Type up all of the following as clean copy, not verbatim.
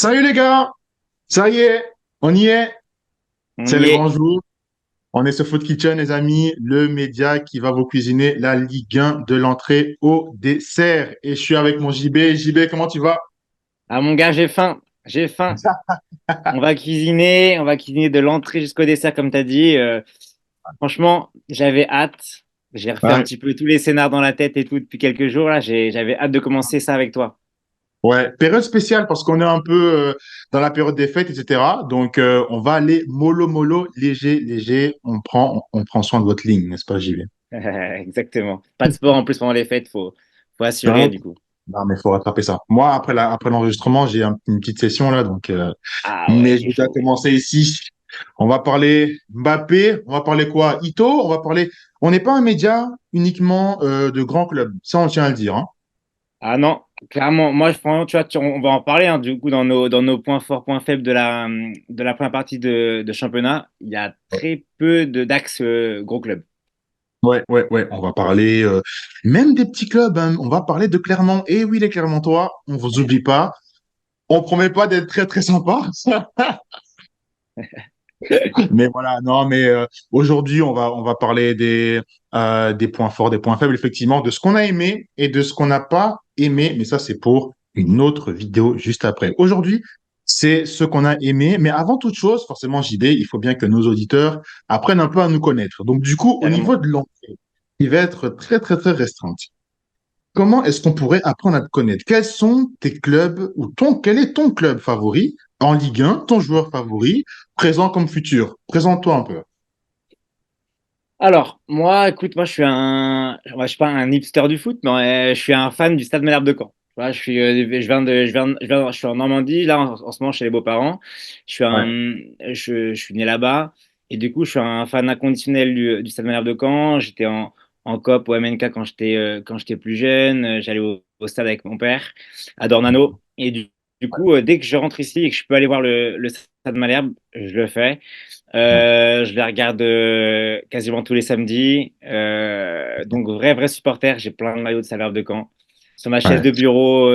Salut les gars, ça y est, on y est, On c'est y le est. grand jour. On est sur Food Kitchen, les amis, le média qui va vous cuisiner la Ligue 1 de l'entrée au dessert. Et je suis avec mon JB. JB, comment tu vas? Ah mon gars, j'ai faim. J'ai faim. On va cuisiner de l'entrée jusqu'au dessert, comme tu as dit. Franchement, j'avais hâte. J'ai refait un Ouais, petit peu tous les scénars dans la tête et tout depuis quelques jours. Là, j'avais hâte de commencer ça avec toi. ouais, période spéciale parce qu'on est un peu dans la période des fêtes, etc. Donc, on va aller mollo mollo, léger, léger. On prend soin de votre ligne, n'est-ce pas, JB? Exactement. Pas de sport en plus pendant les fêtes, faut assurer Non, du coup. non, mais il faut rattraper ça. Moi, après l'enregistrement, j'ai une petite session là, donc. Ah ouais, Mais il je est vais déjà chaud. commencer ici. On va parler Mbappé, on va parler quoi? Ito, on va parler. On n'est pas un média uniquement de grands clubs. Ça, on tient à le dire, hein. Ah non, clairement, moi, franchement, tu vois, on va en parler hein, du coup dans nos points forts, points faibles de la première partie de championnat. Il y a très peu d'axes gros clubs. Ouais, ouais, ouais. On va parler même des petits clubs, hein. On va parler de Clermont. Et oui, les Clermontois, on vous oublie pas. On promet pas d'être très, très sympa. Mais voilà, non, mais aujourd'hui, on va parler des points forts, des points faibles, effectivement, de ce qu'on a aimé et de ce qu'on n'a pas aimé. Mais ça, c'est pour une autre vidéo juste après. Aujourd'hui, c'est ce qu'on a aimé. Mais avant toute chose, forcément, JB, il faut bien que nos auditeurs apprennent un peu à nous connaître. Donc, du coup, au niveau Carrément. de l'entrée, il va être très, très, très restreinte. Comment est-ce qu'on pourrait apprendre à te connaître? Quels sont tes clubs ou quel est ton club favori en Ligue 1, ton joueur favori, présent comme futur? Présente-toi un peu. Alors, moi, écoute, moi, je suis pas un hipster du foot, mais je suis un fan du Stade Malherbe de Caen. Tu vois, je suis en Normandie, là, en ce moment, chez les beaux-parents. Ouais, Je suis né là-bas, et du coup, je suis un fan inconditionnel du Stade Malherbe de Caen. J'étais en COP au MNK quand j'étais plus jeune. J'allais au stade avec mon père, à Dornano. Et du coup, dès que je rentre ici et que je peux aller voir le Stade Malherbe, je le fais. ouais, Je les regarde quasiment tous les samedis. Donc, vrai, vrai supporter. J'ai plein de maillots de Salers de Caen. Sur ma chaise ouais. de bureau,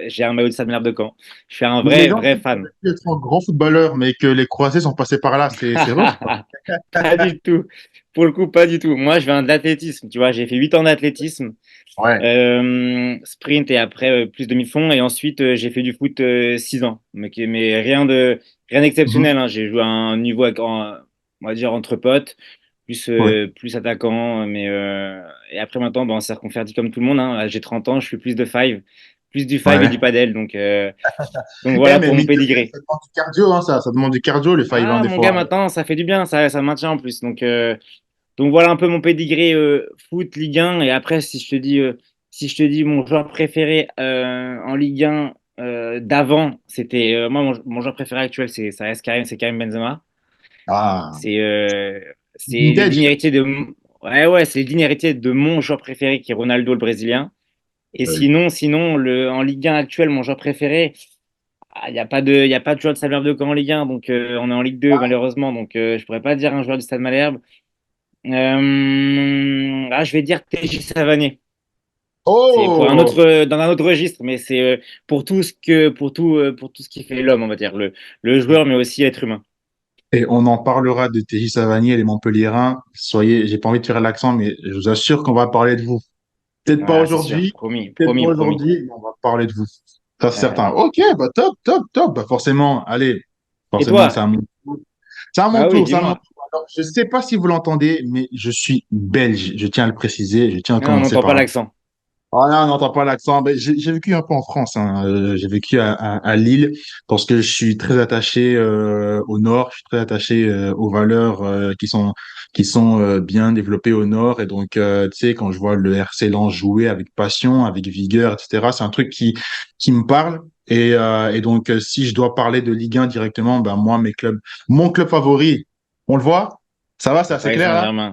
j'ai un maillot de Salers de Caen. Je suis un Les vrai, gens vrai disent que fan. tu es un grand footballeur, mais que les croisés sont passés par là. C'est vrai ou pas? Pas du tout. Pour le coup, pas du tout. Moi, je viens de l'athlétisme. Tu vois, j'ai fait 8 ans d'athlétisme, Ouais. sprint et après plus demi-fond. Et ensuite, j'ai fait du foot 6 ans. Mais rien Mhm. d'exceptionnel, hein. J'ai joué à un niveau, on va dire, entre potes, Ouais. plus attaquant. Et après, maintenant, ben, on s'est reconverti comme tout le monde, hein. J'ai 30 ans, je fais plus de five, plus du five et du Ouais. padel. Donc Eh, voilà mais pour mon mine de rien, pédigré. ça demande du cardio, hein, ça. Ça demande du cardio, les 5-1 Ah, des mon gars, fois. maintenant, ça fait du bien, ça maintient en plus. Donc voilà un peu mon pédigré foot, Ligue 1. Et après, si je te dis mon joueur préféré en Ligue 1 d'avant, c'était moi mon joueur préféré actuel, ça reste c'est Karim Benzema. Ah, C'est euh, c'est le digne vintage. héritier ouais, c'est le digne héritier de mon joueur préféré qui est Ronaldo le Brésilien. Et Ouais. sinon en Ligue 1 actuel, mon joueur préféré, il y a pas de joueur de Stade Malherbe de Caen en Ligue 1, donc on est en Ligue 2 malheureusement, donc je pourrais pas dire un joueur du Stade Malherbe. Je vais dire TJ Savanier. C'est pour Oh! dans un autre registre, mais c'est pour tout ce qui fait l'homme, on va dire, le joueur, mais aussi l'être humain. Et on en parlera de TJ Savanier, les Montpelliérains. Soyez, j'ai pas envie de faire l'accent, mais je vous assure qu'on va parler de vous. Peut-être pas Ah, c'est sûr, aujourd'hui, promis, peut-être pas promis, promis. aujourd'hui, mais on va parler de vous. Ça, c'est certain. Ok, bah top, top, top. Bah forcément, allez, Et forcément, c'est toi? à mon tour. C'est à mon Bah oui, tour, c'est à mon dis-moi. tour. Alors, je sais pas si vous l'entendez, mais je suis belge. Je tiens à le préciser, je tiens à Non, on commencer n'entend pas par là. l'accent. Ah là, on n'entend pas l'accent. Ben, j'ai vécu un peu en France, hein. J'ai vécu à Lille parce que je suis très attaché au Nord. Je suis très attaché aux valeurs qui sont bien développées au Nord. Et donc, tu sais, quand je vois le RC Lens jouer avec passion, avec vigueur, etc., c'est un truc qui me parle. Et donc, si je dois parler de Ligue 1 directement, ben moi, mon club favori, on le voit? Ça va, c'est Le assez Paris clair là? Saint-Germain.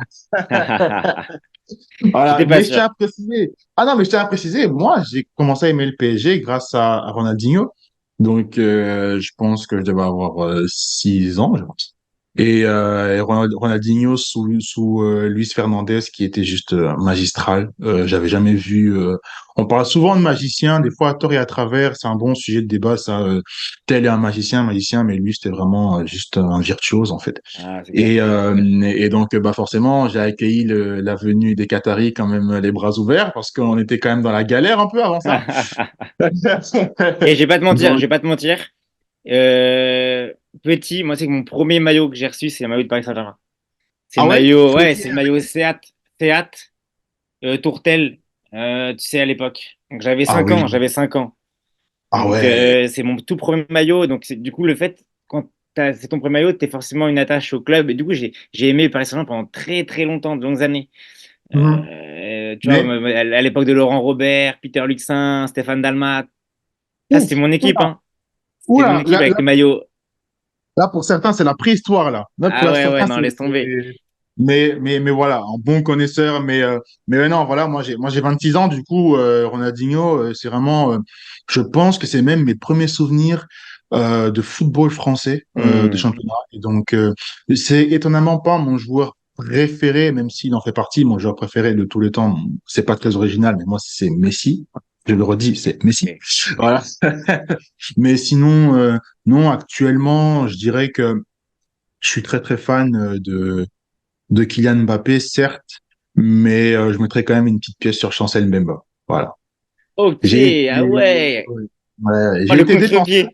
Voilà, J'étais pas mais je sûr. tiens à préciser. Ah non, mais je tiens à préciser, moi, j'ai commencé à aimer le PSG grâce à Ronaldinho. Donc, je pense que je devais avoir 6 ans, je pense. et Ronaldinho sous Luis Fernandez qui était juste magistral. J'avais jamais vu. On parle souvent de magicien, des fois à tort et à travers. C'est un bon sujet de débat, ça. Tel est un magicien, mais lui c'était vraiment juste un virtuose en fait. Ah, c'est clair. Et donc bah forcément j'ai accueilli la venue des Qataris quand même les bras ouverts parce qu'on était quand même dans la galère un peu avant ça. Et je vais pas te mentir, je Donc, vais pas te mentir. Euh, Petit, moi, c'est que mon premier maillot que j'ai reçu, c'est le maillot de Paris Saint-Germain. C'est le ah ouais? maillot, ouais, c'est le maillot Seat, Tourtel, tu sais, à l'époque. Donc Ah oui. j'avais 5 ans. Ah Donc, ouais. c'est mon tout premier maillot. Donc, du coup, le fait, quand c'est ton premier maillot, tu es forcément une attache au club. Et du coup, j'ai aimé Paris Saint-Germain pendant très, très longtemps, de longues années. Mhm. Tu vois, Mais à l'époque de Laurent Robert, Peter Luxin, Stéphane Dalmat, ça, c'était ouf, mon équipe, oula, hein. C'était mon oula, équipe avec le maillot. là, pour certains, c'est la préhistoire, là. Là, pour Ah ouais, ouais, certains, non, laisse tomber. mais voilà, un bon connaisseur. Mais non, voilà, moi j'ai 26 ans, du coup, Ronaldinho, c'est vraiment, je pense que c'est même mes premiers souvenirs de football français, de Hmm. championnat. Et donc, c'est étonnamment pas mon joueur préféré, même s'il en fait partie. Mon joueur préféré de tous les temps, c'est pas très original, mais moi, c'est Messi. Je le redis, c'est Messi. Ok. Voilà. Mais sinon, non, actuellement, je dirais que je suis très très fan de Kylian Mbappé, certes, mais je mettrais quand même une petite pièce sur Chancel Mbemba. Voilà. Ok, J'ai ah été, ouais. ouais, Oh, j'ai le été défenseur. contre-pied.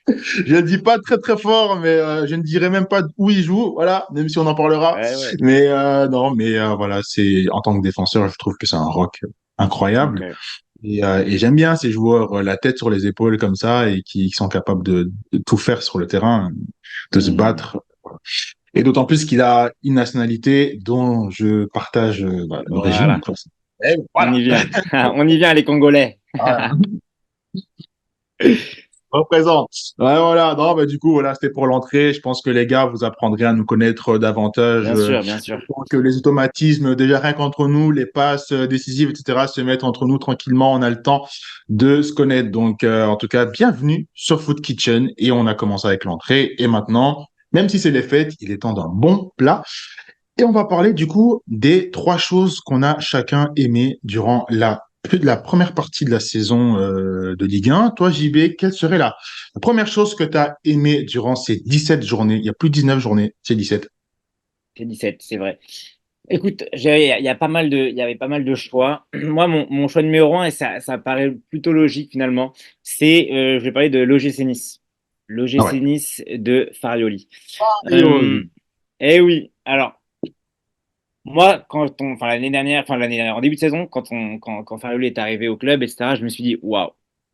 Je ne dis pas très très fort, mais je ne dirais même pas où il joue, voilà, même si on en parlera. Ouais, ouais. Mais non, mais voilà, c'est en tant que défenseur, je trouve que c'est un rock incroyable. Ok. Et j'aime bien ces joueurs, la tête sur les épaules comme ça, et qui sont capables de tout faire sur le terrain, de se Hmm. battre. Et d'autant plus qu'il a une nationalité dont je partage l'origine. Voilà. Et On voilà. y vient. On y vient, les Congolais. Voilà. Représente. Ouais, voilà. Non, bah, du coup, voilà, c'était pour l'entrée. Je pense que les gars, vous apprendrez à nous connaître davantage. Bien sûr, bien sûr. Autant que les automatismes, déjà rien qu'entre nous, les passes décisives, etc., se mettent entre nous tranquillement. On a le temps de se connaître. Donc, en tout cas, bienvenue sur Food Kitchen. Et on a commencé avec l'entrée. Et maintenant, même si c'est les fêtes, il est temps d'un bon plat. Et on va parler du coup des trois choses qu'on a chacun aimé durant la première partie de la saison de Ligue 1. Toi, JB, quelle serait la première chose que tu as aimé durant ces 17 journées? Il y a plus de 19 journées, c'est 17. C'est 17, c'est vrai. Écoute, il y a pas mal il y avait pas mal de choix. Moi, mon choix numéro un, et ça paraît plutôt logique finalement, c'est, je vais parler de l'OGC Nice. Ah ouais. L'OGC Nice de Farioli. Aïe. Eh oui, alors, moi, l'année dernière, en début de saison, quand Farioli est arrivé au club, etc., je me suis dit, waouh,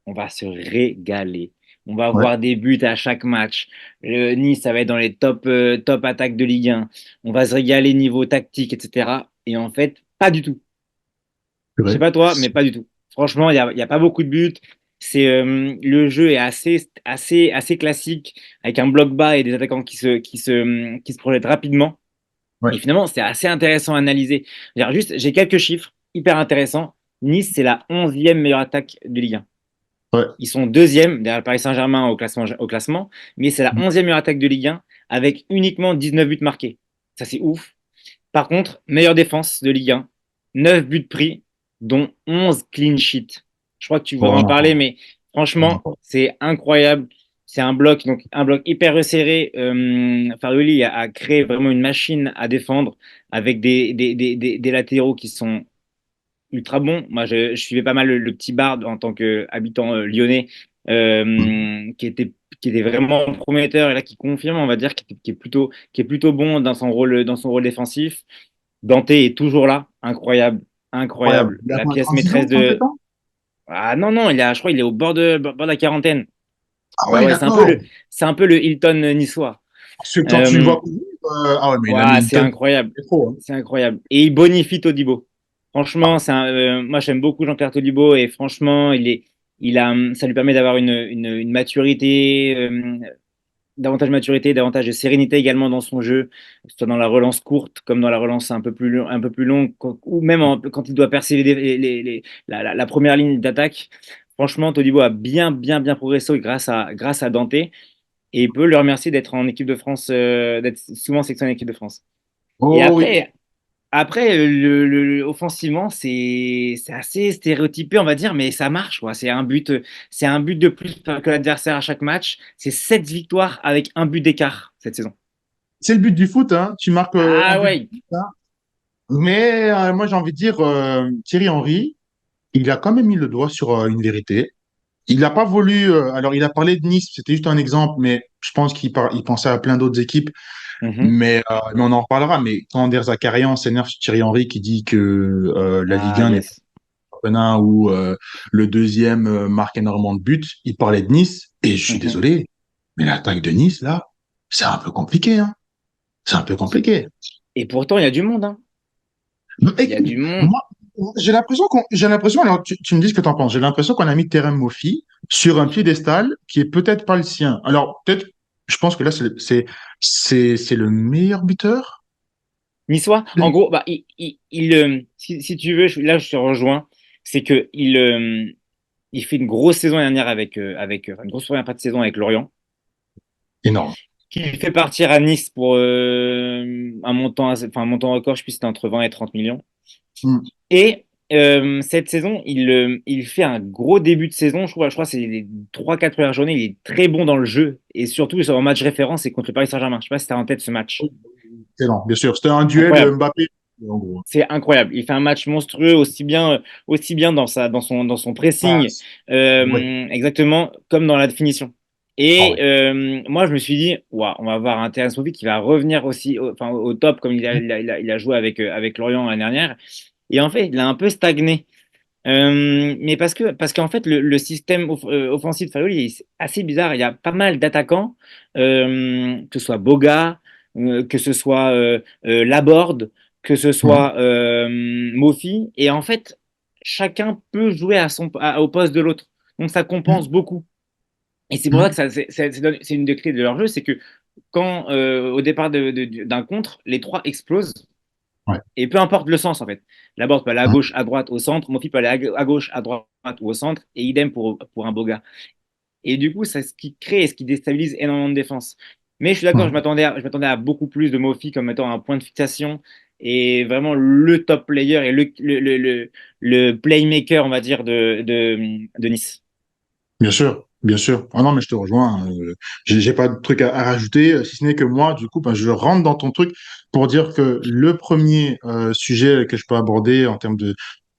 on va se régaler. On va Ouais, avoir des buts à chaque match. Nice, ça va être dans les top attaques de Ligue 1. On va se régaler niveau tactique, etc. Et en fait, pas du tout. c'est Je sais vrai. pas toi, mais pas du tout. Franchement, il y a pas beaucoup de buts. Le jeu est assez classique, avec un bloc bas et des attaquants qui se projettent rapidement. Ouais, Et finalement, c'est assez intéressant à analyser. J'ai quelques chiffres hyper intéressants. Nice, c'est la 11e meilleure attaque de Ligue 1. ouais. Ils sont deuxième derrière le Paris Saint-Germain au classement, mais c'est la 11e meilleure attaque de Ligue 1 avec uniquement 19 buts marqués. Ça, c'est ouf. Par contre, meilleure défense de Ligue 1, 9 buts pris, dont 11 clean sheets. Je crois que tu voudrais Bon, en on en parler, parle. mais On en franchement, parle. c'est incroyable. C'est un bloc hyper resserré. Farioli a créé vraiment une machine à défendre avec des latéraux qui sont ultra bons. Moi, je suivais pas mal le petit Bard en tant qu'habitant lyonnais, Mhm. qui était vraiment prometteur et là qui confirme, on va dire, qui est plutôt bon dans son rôle défensif. Dante est toujours là, incroyable, Incroyable. incroyable. Il a La quoi, pièce 36 ans, maîtresse 37 de. ans? Ah non, non, je crois qu'il est au bord de la quarantaine. Ah Ouais, ouais, ouais, d'accord. c'est un peu le Hilton niçois. Parce que quand tu le Euh, vois courir, ah ouais, mais il a mis ouais, une c'est tonne. incroyable. C'est trop, hein. C'est incroyable. Et il bonifie Todibo. Ah Franchement, ouais. moi j'aime beaucoup Jean-Pierre Todibo et franchement, ça lui permet d'avoir une maturité, davantage de maturité, davantage de sérénité également dans son jeu, que ce soit dans la relance courte comme dans la relance un peu plus longue, ou même quand il doit percer la première ligne d'attaque. Franchement, Todibo a bien progressé grâce à Dante. et il peut le remercier d'être en équipe de France, d'être souvent sélectionné en équipe de France. Et Oh oui, après offensivement, c'est assez stéréotypé, on va dire, mais ça marche, quoi. C'est un but de plus que l'adversaire à chaque match. C'est 7 victoires avec un but d'écart cette saison. c'est le but du foot, hein. Tu marques un Ah but. ouais. Mais moi, j'ai envie de dire, Thierry Henry, il a quand même mis le doigt sur une vérité. Il n'a pas voulu. Alors, il a parlé de Nice, c'était juste un exemple, mais je pense il pensait à plein d'autres équipes. Mhm. Mais on en reparlera. Mais quand Der Zakarian s'énerve sur Thierry Henry qui dit que la Ligue Ah 1 n'est pas yes. un championnat où le deuxième marque énormément de buts, il parlait de Nice. Et je suis Mhm. désolé, mais l'attaque de Nice, là, c'est un peu compliqué, hein. C'est un peu compliqué. Et pourtant, il y a du monde, hein. Il y a Écoute, du monde. moi, j'ai l'impression, alors tu me dis ce que tu en penses, j'ai l'impression qu'on a mis Terem Moffi sur un piédestal qui est peut-être pas le sien. Alors, peut-être, je pense que là, c'est le meilleur buteur. Niçois, en gros, bah, si tu veux, là, je te rejoins. C'est que il fait une grosse saison dernière enfin, une grosse première partie de saison avec Lorient, Énorme. qui fait partir à Nice pour un montant record, je sais plus si c'était entre 20 et 30 millions. Mm. Et cette saison, il fait un gros début de saison. Je crois que c'est les 3-4 premières journées. Il est très bon dans le jeu. Et surtout, sur un match référence, c'est contre le Paris Saint-Germain. Je sais pas si tu as en tête ce match. Excellent, bien sûr. C'était un duel Incroyable. Mbappé, en gros. C'est incroyable. Il fait un match monstrueux, aussi bien dans son pressing, Passe. Ouais. exactement, comme dans la définition. Ah Et ouais. moi, je me suis dit, waouh, on va avoir un Terence Moffi qui va revenir aussi enfin, au top, comme il a joué avec Lorient l'année dernière. Et en fait, il a un peu stagné. Mais parce qu'en fait, le système offensif de Farioli est assez bizarre. Il y a pas mal d'attaquants, que ce soit Boga, que ce soit Laborde, que ce Mhm. soit Mofi. Et en fait, chacun peut jouer au poste de l'autre. Donc ça compense Mhm. beaucoup. Et c'est pour ça que Mhm. c'est une des clés de leur jeu, c'est que quand au départ d'un contre, les trois explosent. Ouais. Et peu importe le sens, en fait. La board peut aller à Mhm. gauche, à droite, au centre. Mofi peut aller à gauche, à droite ou au centre. Et idem pour un Boga. Et du coup, c'est ce qui crée et ce qui déstabilise énormément de défense. Mais je suis d'accord, Mhm. je m'attendais à beaucoup plus de Mofi comme étant un point de fixation et vraiment le top player et le playmaker, on va dire, de Nice. Bien sûr, bien sûr. Ah non, mais je te rejoins. J'ai pas de truc à rajouter, si ce n'est que moi, du coup, ben, je rentre dans ton truc pour dire que le premier sujet que je peux aborder en termes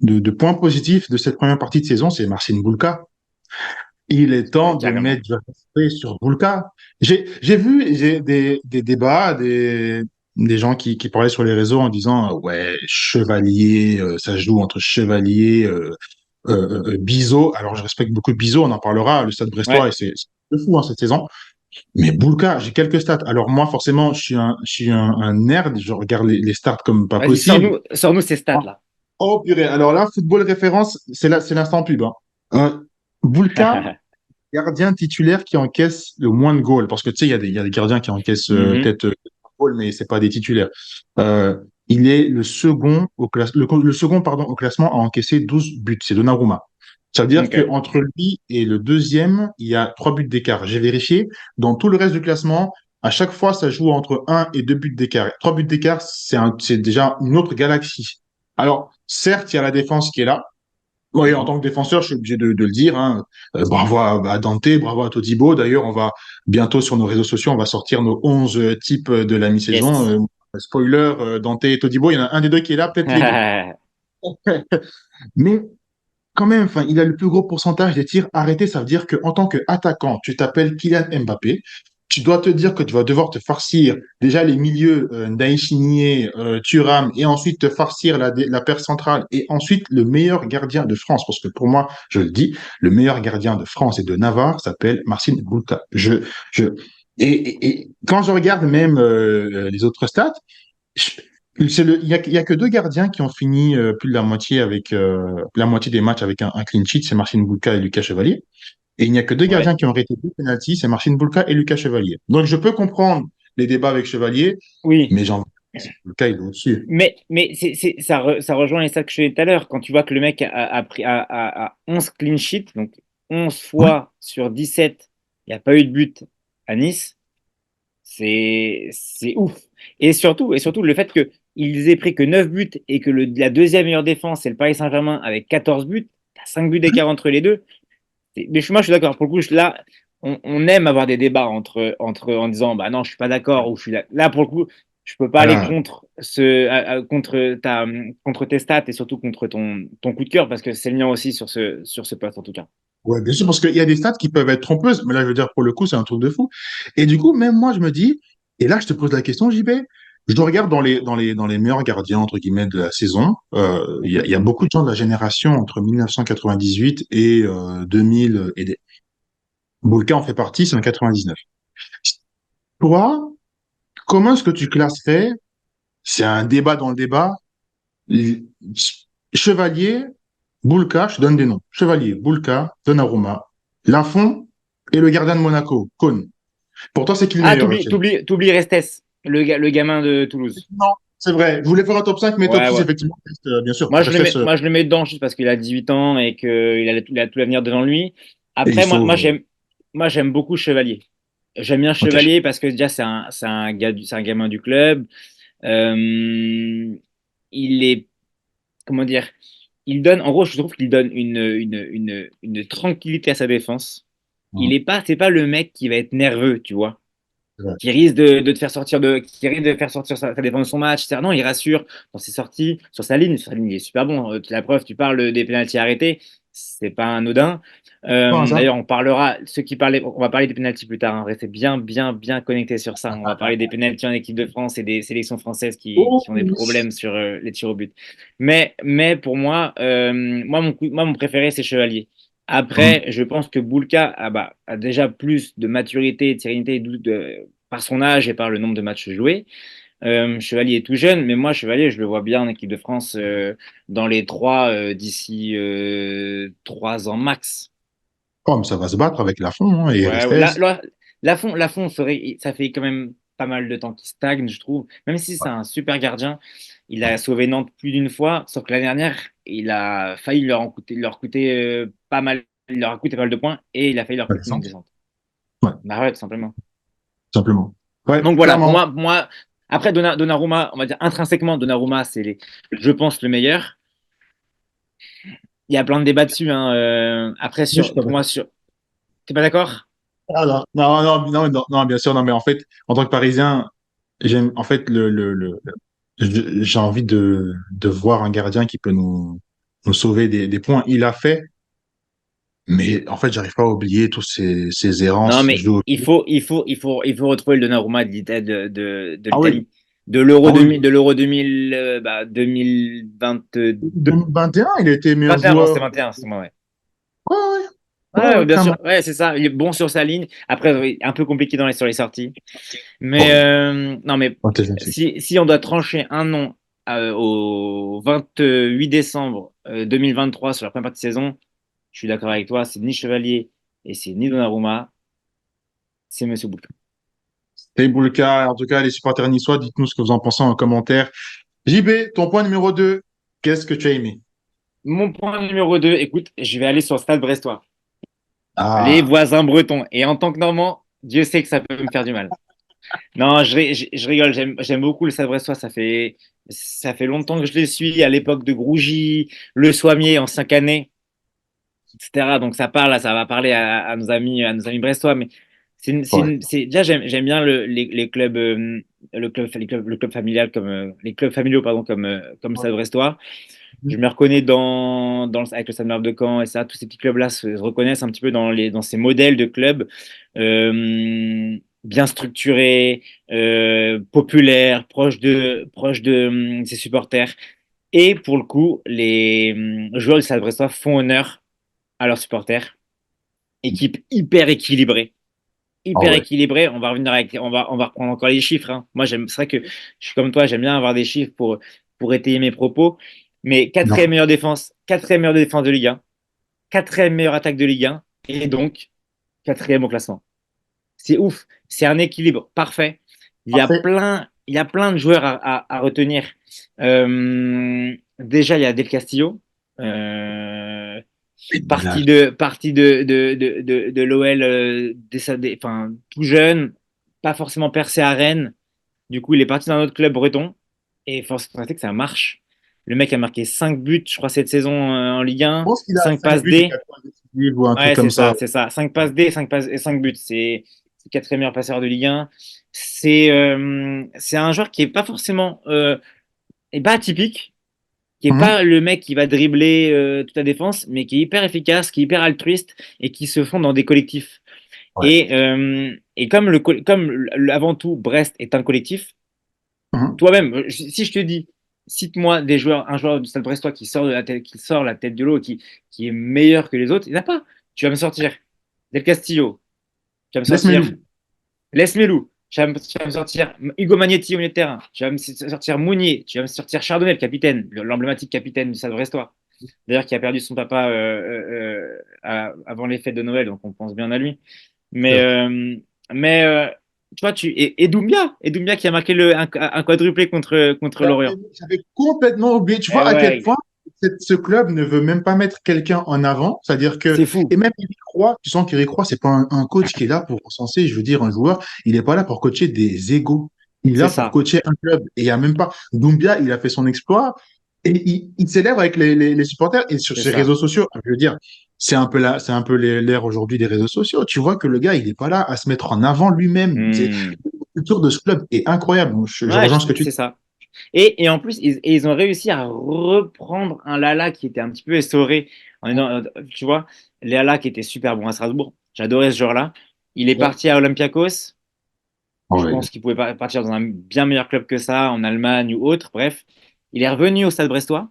de points positifs de cette première partie de saison, c'est Marcin Bulka. Il est temps de Carrément. mettre du respect sur Bulka. J'ai vu des débats, des gens qui parlaient sur les réseaux en disant ouais, Chevalier, ça se joue entre Chevalier, Bizot. Alors, je respecte beaucoup Bizot, on en parlera. Le Stade Brestois, Ouais. et c'est fou cette saison. Mais Bulka, j'ai quelques stats. Alors, moi, forcément, je suis un nerd. Je regarde les stats comme pas Vas-y, possible. sors-nous ces Oh, stats-là. oh, purée. Alors là, football référence, c'est l'instant pub, hein. Bulka, gardien titulaire qui encaisse le moins de goals. Parce que tu sais, il y a des gardiens qui encaissent Mhm. peut-être goals, mais c'est pas des titulaires. Euh, il est le second le second pardon, au classement à encaisser 12 buts. C'est Donnarumma. Ça veut dire Ok. qu'entre lui et le deuxième, il y a 3 buts d'écart. J'ai vérifié. Dans tout le reste du classement, à chaque fois, ça joue entre un et 2 buts d'écart. 3 buts d'écart, c'est déjà une autre galaxie. Alors, certes, il y a la défense qui est là. Oui, en Mhm. tant que défenseur, je suis obligé de le dire, hein. Bravo à Dante, bravo à Todibo. D'ailleurs, on va bientôt sur nos réseaux sociaux, on va sortir nos 11 types de la mi-saison. Yes. Spoiler, Dante et Todibo, il y en a un des deux qui est là, peut-être les deux. Mais quand même, enfin, il a le plus gros pourcentage des tirs arrêtés. Ça veut dire qu'en tant qu'attaquant, tu t'appelles Kylian Mbappé. Tu dois te dire que tu vas devoir te farcir déjà les milieux Ndayishimiye, Thuram, et ensuite te farcir la paire centrale, et ensuite le meilleur gardien de France. Parce que pour moi, je le dis, le meilleur gardien de France et de Navarre s'appelle Marcin Bulka. Je, et quand je regarde même les autres stats, il y a que deux gardiens qui ont fini plus de la moitié avec la moitié des matchs avec un clean sheet, c'est Marcin Bulka et Lucas Chevalier. Et il n'y a que deux Ouais. gardiens qui ont arrêté deux penalties, c'est Marcin Bulka et Lucas Chevalier. Donc je peux comprendre les débats avec Chevalier, Oui. mais j'en Bulka il est au-dessus. Mais ça rejoint les stats que je disais tout à l'heure. Quand tu vois que le mec a 11 clean sheets, donc 11 Ouais, fois sur 17, il n'y a pas eu de but. à Nice, c'est ouf. Et surtout, le fait qu'ils aient pris que 9 buts et que la deuxième meilleure défense, c'est le Paris Saint-Germain avec 14 buts, t'as 5 buts d'écart entre les deux. Mais moi, je suis d'accord. Pour le coup, là, on aime avoir des débats en disant, bah non, je suis pas d'accord ou je suis là. Là, pour le coup, je peux pas aller Voilà. contre tes stats et surtout contre ton coup de cœur parce que c'est le mien aussi sur ce poste en tout cas. Ouais, bien sûr, parce qu'il y a des stats qui peuvent être trompeuses, mais là, je veux dire, pour le coup, c'est un truc de fou. Et du coup, même moi, je me dis, et là, je te pose la question, JB, je regarde dans les meilleurs gardiens, entre guillemets, de la saison. Il y a beaucoup de gens de la génération entre 1998 et 2000. Boulka en fait partie, c'est en 99. Toi, comment est-ce que tu classerais, c'est un débat dans le débat, les- Chevalier, Boulka, je te donne des noms. Chevalier, Boulka, Donnarumma, Lafont et le gardien de Monaco, Cône. Pour toi, c'est qui le Ah, meilleur, t'oublies, Rachel? t'oublies, t'oublies Restes, le gamin de Toulouse. Non, c'est vrai. Je voulais faire un top 5, mais top Ouais, 6, ouais. effectivement, reste, bien sûr. Moi, je le Restes, mets, moi, je le mets dedans juste parce qu'il a 18 ans et qu'il a tout l'avenir devant lui. et il Après, moi, sauve. moi, j'aime, moi, j'aime beaucoup Chevalier. J'aime bien Ok. Chevalier parce que déjà, c'est un gars, c'est un gamin du club. Euh, il est, comment dire, il donne, en gros, je trouve qu'il donne une tranquillité à sa défense. Mhm. C'est pas le mec qui va être nerveux, tu vois, C'est vrai. qui risque de faire sortir sa défense de son match. Non, il rassure dans ses sorties, sur sa ligne, il est super bon. La preuve, tu parles des pénaltys arrêtés, c'est pas anodin. Pas ça? D'ailleurs, on va parler des pénaltys plus tard, hein. Restez bien, bien, bien connectés sur ça. On va parler des pénaltys en équipe de France et des sélections françaises qui Oh, ont des oui. problèmes sur les tirs au but. Mais pour moi, mon préféré, c'est Chevalier. Mhm. Après, je pense que Boulka a déjà plus de maturité, de sérénité, par son âge et par le nombre de matchs joués. Chevalier est tout jeune, mais moi, Chevalier, je le vois bien en équipe de France dans les trois d'ici 3 ans max. Oh, mais ça va se battre avec Lafont, hein, et Ouais, Restes. ouais. Lafont ça fait quand même pas mal de temps qu'il stagne, je trouve. Même si c'est un super gardien, il a sauvé Nantes plus d'une fois, sauf que l'année dernière, il a failli leur coûter pas mal, il leur a coûté pas mal de points et il a failli leur La coûter une descente. descente. Ouais, Bah ouais, tout simplement. tout simplement. Ouais, Donc voilà, clairement. pour moi, après Donnarumma, on va dire intrinsèquement, Donnarumma, je pense, le meilleur. Il y a plein de débats dessus, hein. Après, Mais je suis pas pour moi, d'accord. t'es pas d'accord? Ah, non, non, non, non, non, non, bien sûr, non, mais en fait, en tant que Parisien, j'aime, en fait, j'ai envie de voir un gardien qui peut nous sauver des points. Il a fait, mais en fait, j'arrive pas à oublier tous ces Non, errances. mais il faut retrouver le Donnarumma de Ah oui, l'Italie. De ah oui, l'Euro 2000, 2022. 2021, il a été meilleur 21, non, joueur. c'était 21, c'est moi, ouais. Ouais, ouais, ouais, Ouais, ouais, bien clairement. sûr, ouais, c'est ça. Il est bon sur sa ligne. Après, oui, un peu compliqué sur les sorties. Mais Oh, non, mais oh, t'es gentil. si on doit trancher un nom au 28 décembre 2023 sur la première partie de saison, je suis d'accord avec toi, c'est ni Chevalier et c'est ni Donnarumma, c'est Monsieur Bouc. C'est Boulka, en tout cas, les supporters niçois, dites-nous ce que vous en pensez en commentaire. JB, ton point numéro 2, qu'est-ce que tu as aimé? Mon point numéro 2, écoute, je vais aller sur le Stade Brestois, les Ah, voisins bretons. Et en tant que Normand, Dieu sait que ça peut me faire du mal. Non, je rigole, j'aime beaucoup le Stade Brestois, ça fait longtemps que je les suis, à l'époque de Grougy, Le Soimier, en 5 années. etc. Donc ça va parler à nos amis brestois, mais ouais. déjà j'aime bien les clubs, le club familial les clubs familiaux pardon comme Stade Brestois. Je me reconnais avec le Stade Malherbe de Caen et ça, tous ces petits clubs-là se reconnaissent un petit peu dans ces modèles de clubs bien structurés, populaires, proches de ses supporters. Et pour le coup, les joueurs du Stade Brestois font honneur à leurs supporters. Équipe hyper équilibrée. Ah Hyper ouais. équilibrée. On va reprendre encore les chiffres, hein. Moi, c'est vrai que je suis comme toi, j'aime bien avoir des chiffres pour étayer mes propos. Mais Non. quatrième meilleure défense de Ligue 1, quatrième meilleure attaque de Ligue 1, et donc quatrième au classement. C'est ouf. C'est un équilibre parfait. Parfait. Il y a plein de joueurs à retenir. Déjà, il y a Del Castillo. Euh, Là, Parti de l'OL, enfin, tout jeune, pas forcément percé à Rennes. Du coup, il est parti dans un autre club breton. Et force est constater que ça marche. Le mec a marqué 5 buts, je crois, cette saison en Ligue je 1, pense qu'il a 5 5 passes buts et D. 4 passes décisives ou un truc Ouais, comme c'est ça. ça, c'est ça. 5 passes D, 5 passes et 5 buts. C'est le quatrième meilleur passeur de Ligue 1. C'est un joueur qui est pas forcément est pas atypique, qui est Mhm. pas le mec qui va dribbler toute la défense, mais qui est hyper efficace, qui est hyper altruiste et qui se fond dans des collectifs. Ouais. Et avant tout, Brest est un collectif, Mhm. toi-même, si je te dis, cite-moi un joueur du Stade Brestois qui sort la tête de l'eau, qui est meilleur que les autres, il n'y en a pas. Tu vas me sortir Del Castillo, tu vas me Laisse mes sortir loups. Les Melou, tu vas me sortir Hugo Magnetti au milieu de terrain, tu vas me sortir Mounier, tu vas me sortir Chardonnay, le capitaine, l'emblématique capitaine du Stade Brestois. D'ailleurs, qui a perdu son papa avant les fêtes de Noël, donc on pense bien à lui. Mais, euh, mais tu vois, et Doumbia qui a marqué un quadruplé contre Lorient. J'avais complètement oublié. Tu Eh vois à quel ouais, point ce club ne veut même pas mettre quelqu'un en avant. C'est-à-dire que, c'est fou, et même Eric Roy, tu sens qu'Eric Roy, c'est pas un coach qui est là pour censer, je veux dire, un joueur. Il n'est pas là pour coacher des égaux. Il est c'est là pour ça, coacher un club. Et il n'y a même pas. Doumbia, il a fait son exploit et il célèbre avec les supporters et sur c'est ses ça. réseaux sociaux. Je veux dire, c'est un peu l'ère aujourd'hui des réseaux sociaux. Tu vois que le gars, il n'est pas là à se mettre en avant lui-même. Hmm. La culture de ce club est incroyable. Je Ouais, rejoins ce que tu c'est dis. ça. Et en plus, ils ont réussi à reprendre un Lala qui était un petit peu essoré. Tu vois, Lala qui était super bon à Strasbourg. J'adorais ce joueur-là. Il est Ouais. parti à Olympiakos. Je Ouais. pense qu'il pouvait partir dans un bien meilleur club que ça, en Allemagne ou autre. Bref, il est revenu au Stade Brestois,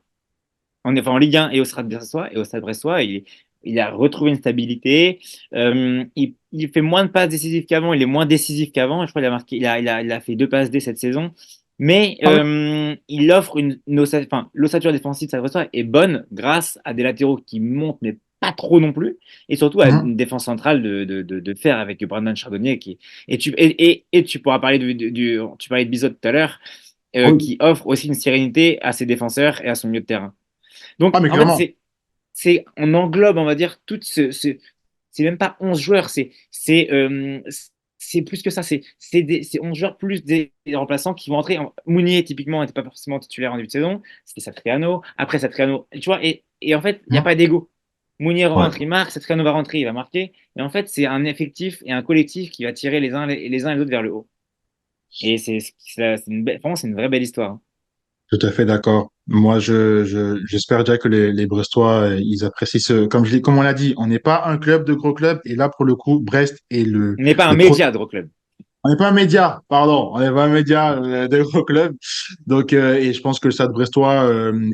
enfin, en Ligue 1 et au Stade Brestois. Et au Stade Brestois, il a retrouvé une stabilité. Il fait moins de passes décisives qu'avant. Il est moins décisif qu'avant. Je crois qu'il a marqué, il a fait 2 passes D cette saison. Mais Ah ouais. il offre enfin, l'ossature défensive de Stade Brestois est bonne grâce à des latéraux qui montent, mais pas trop non plus. Et surtout à Mhm. une défense centrale de fer avec Brandon Chardonnay. Et tu pourras parler tu parlais de Bizot tout à l'heure, Oui. qui offre aussi une sérénité à ses défenseurs et à son milieu de terrain. Ah, Donc, mais en fait, clairement. on englobe, on va dire, c'est même pas 11 joueurs, c'est plus que ça. C'est 11 joueurs plus des remplaçants qui vont entrer. Mounier, typiquement, n'était pas forcément titulaire en début de saison. C'était Satriano. Après Satriano, tu vois, et en fait, il n'y a Mhm. pas d'ego. Mounier Ouais, rentre, il marque. Satriano va rentrer, il va marquer. Et en fait, c'est un effectif et un collectif qui va tirer les uns et les autres vers le haut. Et vraiment, c'est une vraie belle histoire, hein. tout à fait d'accord. Moi, j'espère déjà que les Brestois, ils apprécient comme on l'a dit, on n'est pas un club de gros clubs. Et là, pour le coup, Brest est On n'est pas un le pro. média de gros club. On n'est pas un média, pardon. On n'est pas un média de gros clubs. Donc, et je pense que le Stade Brestois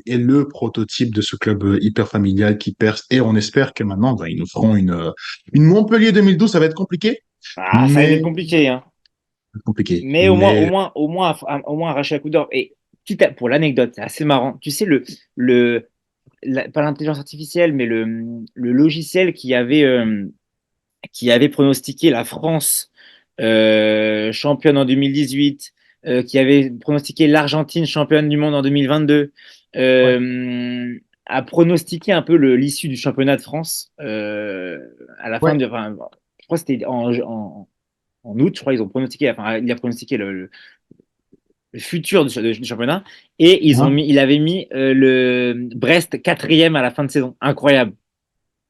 est le prototype de ce club hyper familial qui perce. Et on espère que maintenant, ben, ils nous feront une Montpellier 2012. Ça va être compliqué, Ah, ça va être mais complié, hein. compliqué. Mais Mais au moins arracher un coup d'or. Et pour l'anecdote, c'est assez marrant. Tu sais, pas l'intelligence artificielle, mais le logiciel qui avait pronostiqué la France championne en 2018, qui avait pronostiqué l'Argentine championne du monde en 2022, ouais, a pronostiqué un peu l'issue du championnat de France à la fin ouais. enfin, je crois que c'était en août, je crois, ils ont pronostiqué, enfin, il a pronostiqué le futur du championnat, et Hein. il avait mis le Brest quatrième à la fin de saison. Incroyable.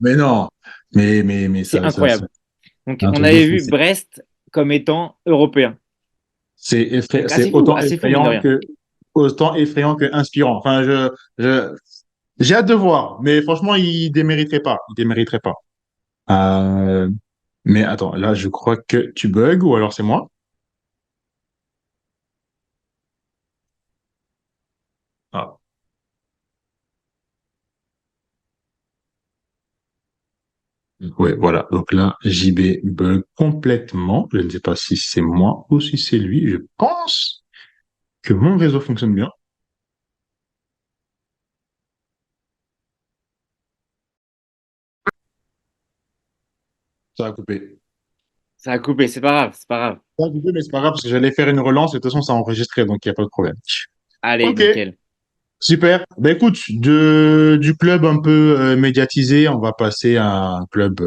Mais non, mais C'est incroyable. Donc, c'est un on truc de avait fou. vu Brest comme étant européen. Donc, C'est autant assez fou, mine de effrayant rien. que inspirant. Enfin, j'ai hâte de voir, mais franchement, il démériterait pas. Il démériterait pas. Euh, mais attends, là, je crois que tu bugs ou alors c'est moi. Ah. Ouais, voilà. Donc là, JB bug complètement. Je ne sais pas si c'est moi ou si c'est lui. Je pense que mon réseau fonctionne bien. Ça a coupé. Ça a coupé, c'est pas grave, c'est pas grave. Ça a coupé, mais c'est pas grave parce que j'allais faire une relance et de toute façon, ça a enregistré, donc il n'y a pas de problème. Allez, Ok. nickel. Super. Ben écoute, du club un peu médiatisé, on va passer à un club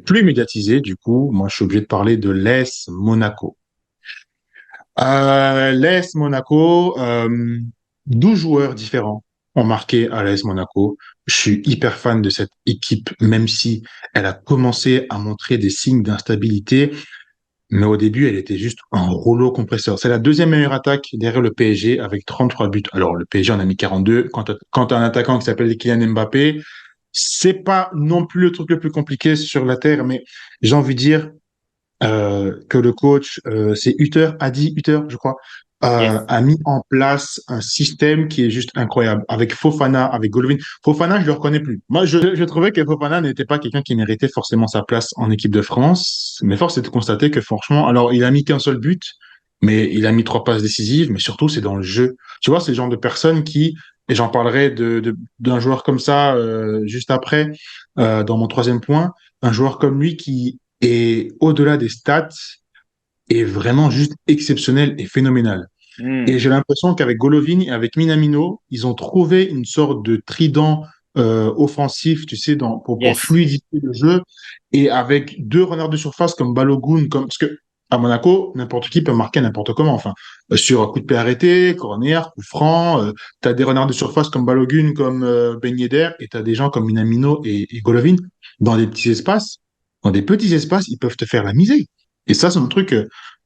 plus médiatisé. Du coup, moi, je suis obligé de parler de l'AS Monaco. L'AS Monaco, 12 joueurs différents ont marqué à l'AS Monaco. Je suis hyper fan de cette équipe, même si elle a commencé à montrer des signes d'instabilité. Mais au début, elle était juste un rouleau compresseur. C'est la deuxième meilleure attaque derrière le PSG avec 33 buts. Alors, le PSG en a mis 42. Quand t'as un attaquant qui s'appelle Kylian Mbappé, c'est pas non plus le truc le plus compliqué sur la terre, mais j'ai envie de dire que le coach, c'est Hutter, Adi Hutter, je crois, Yes. a mis en place un système qui est juste incroyable. Avec Fofana, avec Golovin. Fofana, je le reconnais plus. Moi, je trouvais que Fofana n'était pas quelqu'un qui méritait forcément sa place en équipe de France. Mais force est de constater que franchement, alors il a mis qu'un seul but, mais il a mis 3 passes décisives. Mais surtout, c'est dans le jeu. Tu vois, c'est le genre de personne qui, et j'en parlerai d'un joueur comme ça juste après, dans mon troisième point, un joueur comme lui qui est au-delà des stats est vraiment juste exceptionnel et phénoménal. Et Hmm. j'ai l'impression qu'avec Golovin et avec Minamino, ils ont trouvé une sorte de trident offensif, tu sais, pour Yes. fluidifier le jeu. Et avec deux renards de surface comme Balogun, parce que à Monaco, n'importe qui peut marquer n'importe comment. Enfin, sur un coup de pied arrêté, corner, coup franc, tu as des renards de surface comme Balogun, comme Ben Yedder, et tu as des gens comme Minamino et Golovin dans des petits espaces. Dans des petits espaces, ils peuvent te faire la misée. Et ça, c'est un truc.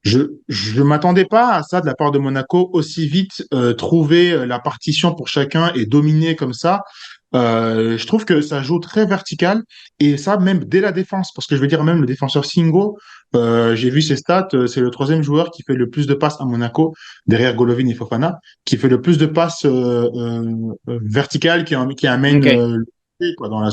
Je m'attendais pas à ça de la part de Monaco aussi vite trouver la partition pour chacun et dominer comme ça. Je trouve que ça joue très vertical et ça même dès la défense parce que je veux dire même le défenseur Singo, j'ai vu ses stats, c'est le troisième joueur qui fait le plus de passes à Monaco derrière Golovin et Fofana, qui fait le plus de passes verticales qui amène Ok. quoi, dans la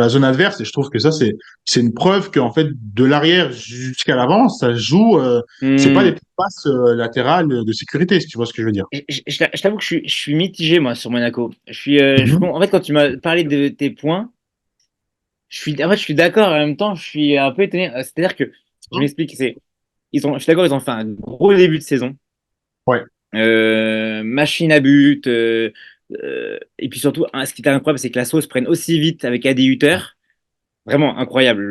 zone adverse et je trouve que ça c'est une preuve qu'en fait, de l'arrière jusqu'à l'avant, ça joue. C'est pas des Hmm. petites passes latérales de sécurité, si tu vois ce que je veux dire. Je t'avoue que je suis mitigé, moi, sur Monaco. Mhm. En fait, quand tu m'as parlé de tes points, en fait, je suis d'accord, et en même temps, je suis un peu étonné. C'est-à-dire que, je m'explique, je suis d'accord, ils ont fait un gros début de saison. Ouais. Machine à but. Et puis surtout, ce qui était incroyable, c'est que la sauce prenne aussi vite avec Adi Hutter. Vraiment incroyable.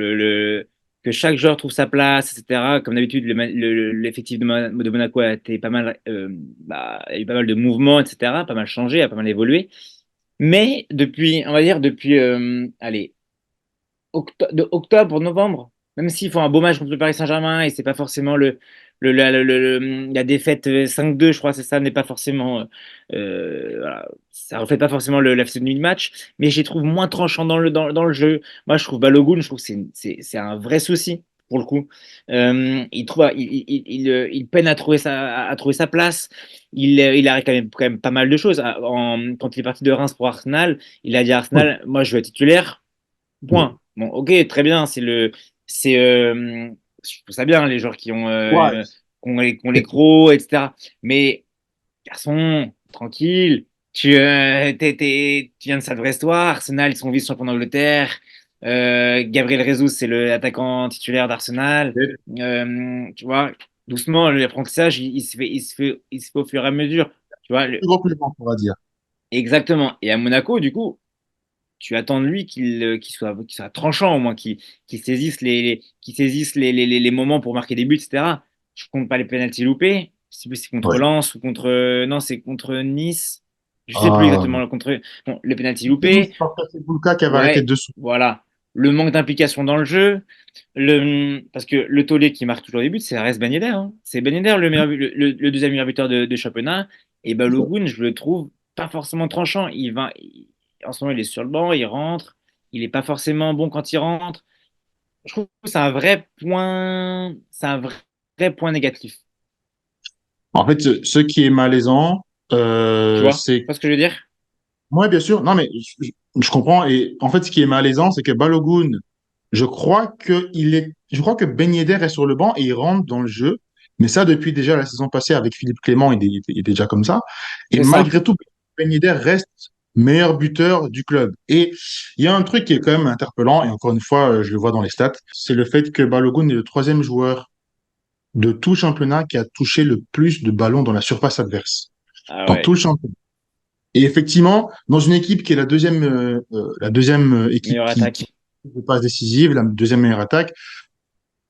Que chaque joueur trouve sa place, etc. Comme d'habitude, l'effectif de Monaco a été pas mal, il y a eu pas mal de mouvements, etc. Pas mal changé, a pas mal évolué. Mais depuis, on va dire, depuis, allez, de octobre, novembre, même s'ils font un beau match contre le Paris Saint-Germain et c'est pas forcément la défaite 5-2, je crois, c'est ça, n'est pas forcément, voilà, ça reflète pas forcément la physionomie du match, mais je les trouve moins tranchants dans le jeu. Moi, je trouve Balogun, je trouve que c'est un vrai souci. Pour le coup, il peine à trouver sa place. Il a quand même pas mal de choses. Quand il est parti de Reims pour Arsenal, il a dit à Oui. Arsenal, moi je veux être titulaire. Oui. Point. Bon, ok, très bien. C'est, je trouve ça bien les joueurs Ouais. qui ont les crocs, etc. Mais garçon, tranquille. Tu viens de Saint-Brestois. Arsenal, ils sont vice-champions d'Angleterre. Gabriel Jesus, c'est l'attaquant titulaire d'Arsenal. Tu vois, doucement, l'apprentissage, il se fait au fur et à mesure. Tu vois, Gros compliment, on va dire. exactement. Et à Monaco, du coup, tu attends de lui qu'il soit tranchant au moins, qu'il saisisse qu'il saisisse les moments pour marquer des buts, etc. Je compte pas les pénaltys loupés. Je sais plus si c'est contre Ouais. Lens ou contre. Non, c'est contre Nice. Je sais plus Ah, exactement contre. Bon, les pénaltys Nice, loupés. parce que c'est Bulka qui avait arrêté Ouais, dessous. voilà. Le manque d'implication dans le jeu. Parce que le tollé qui marque toujours des buts, c'est Ares Ben Yedder, hein. C'est Ben Yedder le deuxième meilleur buteur de championnat. Et Balogun, je le trouve pas forcément tranchant. En ce moment, il est sur le banc, il rentre. Il est pas forcément bon quand il rentre. Je trouve que c'est un vrai point. C'est un vrai point négatif. En fait, ce qui est malaisant, Tu vois? Tu c'est. vois ce que je veux dire? Moi, bien sûr. Non, mais je comprends. Et en fait, ce qui est malaisant, c'est que Balogun, je crois que Ben Yedder est sur le banc et il rentre dans le jeu. Mais ça, depuis déjà la saison passée avec Philippe Clément, il est déjà comme ça. Et C'est ça. malgré tout, Ben Yedder reste meilleur buteur du club. Et il y a un truc qui est quand même interpellant, et encore une fois, je le vois dans les stats, c'est le fait que Balogun est le troisième joueur de tout championnat qui a touché le plus de ballons dans la surface adverse. Ah dans tout ouais, le championnat. Et effectivement, dans une équipe qui est la deuxième équipe meilleure qui attaque. fait passe décisive, la deuxième meilleure attaque,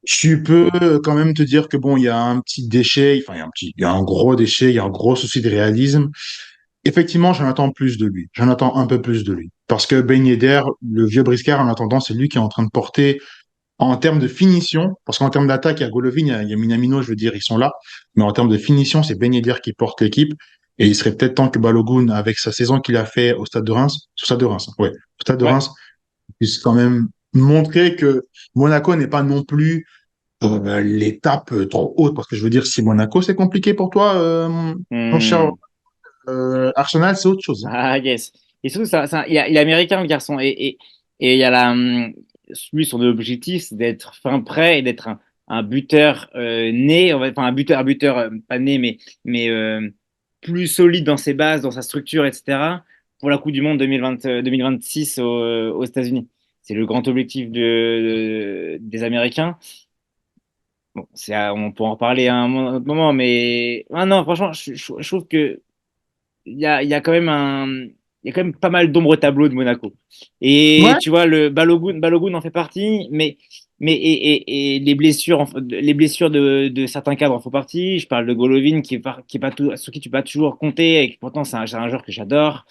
tu peux quand même te dire que bon, il y a un petit déchet, enfin, il y a un gros déchet, il y a un gros souci de réalisme. Effectivement, j'en attends plus de lui. J'en attends un peu plus de lui. Parce que Ben Yedder, le vieux briscard, en attendant, c'est lui qui est en train de porter en termes de finition, parce qu'en termes d'attaque, il y a Golovin, il y a Minamino, je veux dire, ils sont là. Mais en termes de finition, c'est Ben Yedder qui porte l'équipe. Et il serait peut-être temps que Balogun, avec sa saison qu'il a fait au Stade de Reims, au Stade de Reims, ouais, au Stade de Ouais. Reims, puisse quand même montrer que Monaco n'est pas non plus l'étape trop haute. Parce que je veux dire, si Monaco, c'est compliqué pour toi, mon cher Hmm. Arsenal, c'est autre chose, hein. Ah, yes. Et surtout, il est américain, le garçon. Et il y a lui, son objectif, c'est d'être fin prêt et d'être un buteur né, enfin, un buteur pas né, mais plus solide dans ses bases, dans sa structure, etc., pour la Coupe du Monde 2026 aux États-Unis. C'est le grand objectif des Américains. Bon, on peut en reparler à un autre moment, mais ah non, franchement, je trouve que il y a quand même il y a quand même pas mal d'ombre au tableau de Monaco. Et Ouais, tu vois, le Balogun en fait partie, et les blessures de certains cadres en font partie. Je parle de Golovin qui est pas tout, sur qui tu peux pas toujours compter, et qui pourtant c'est un joueur que j'adore.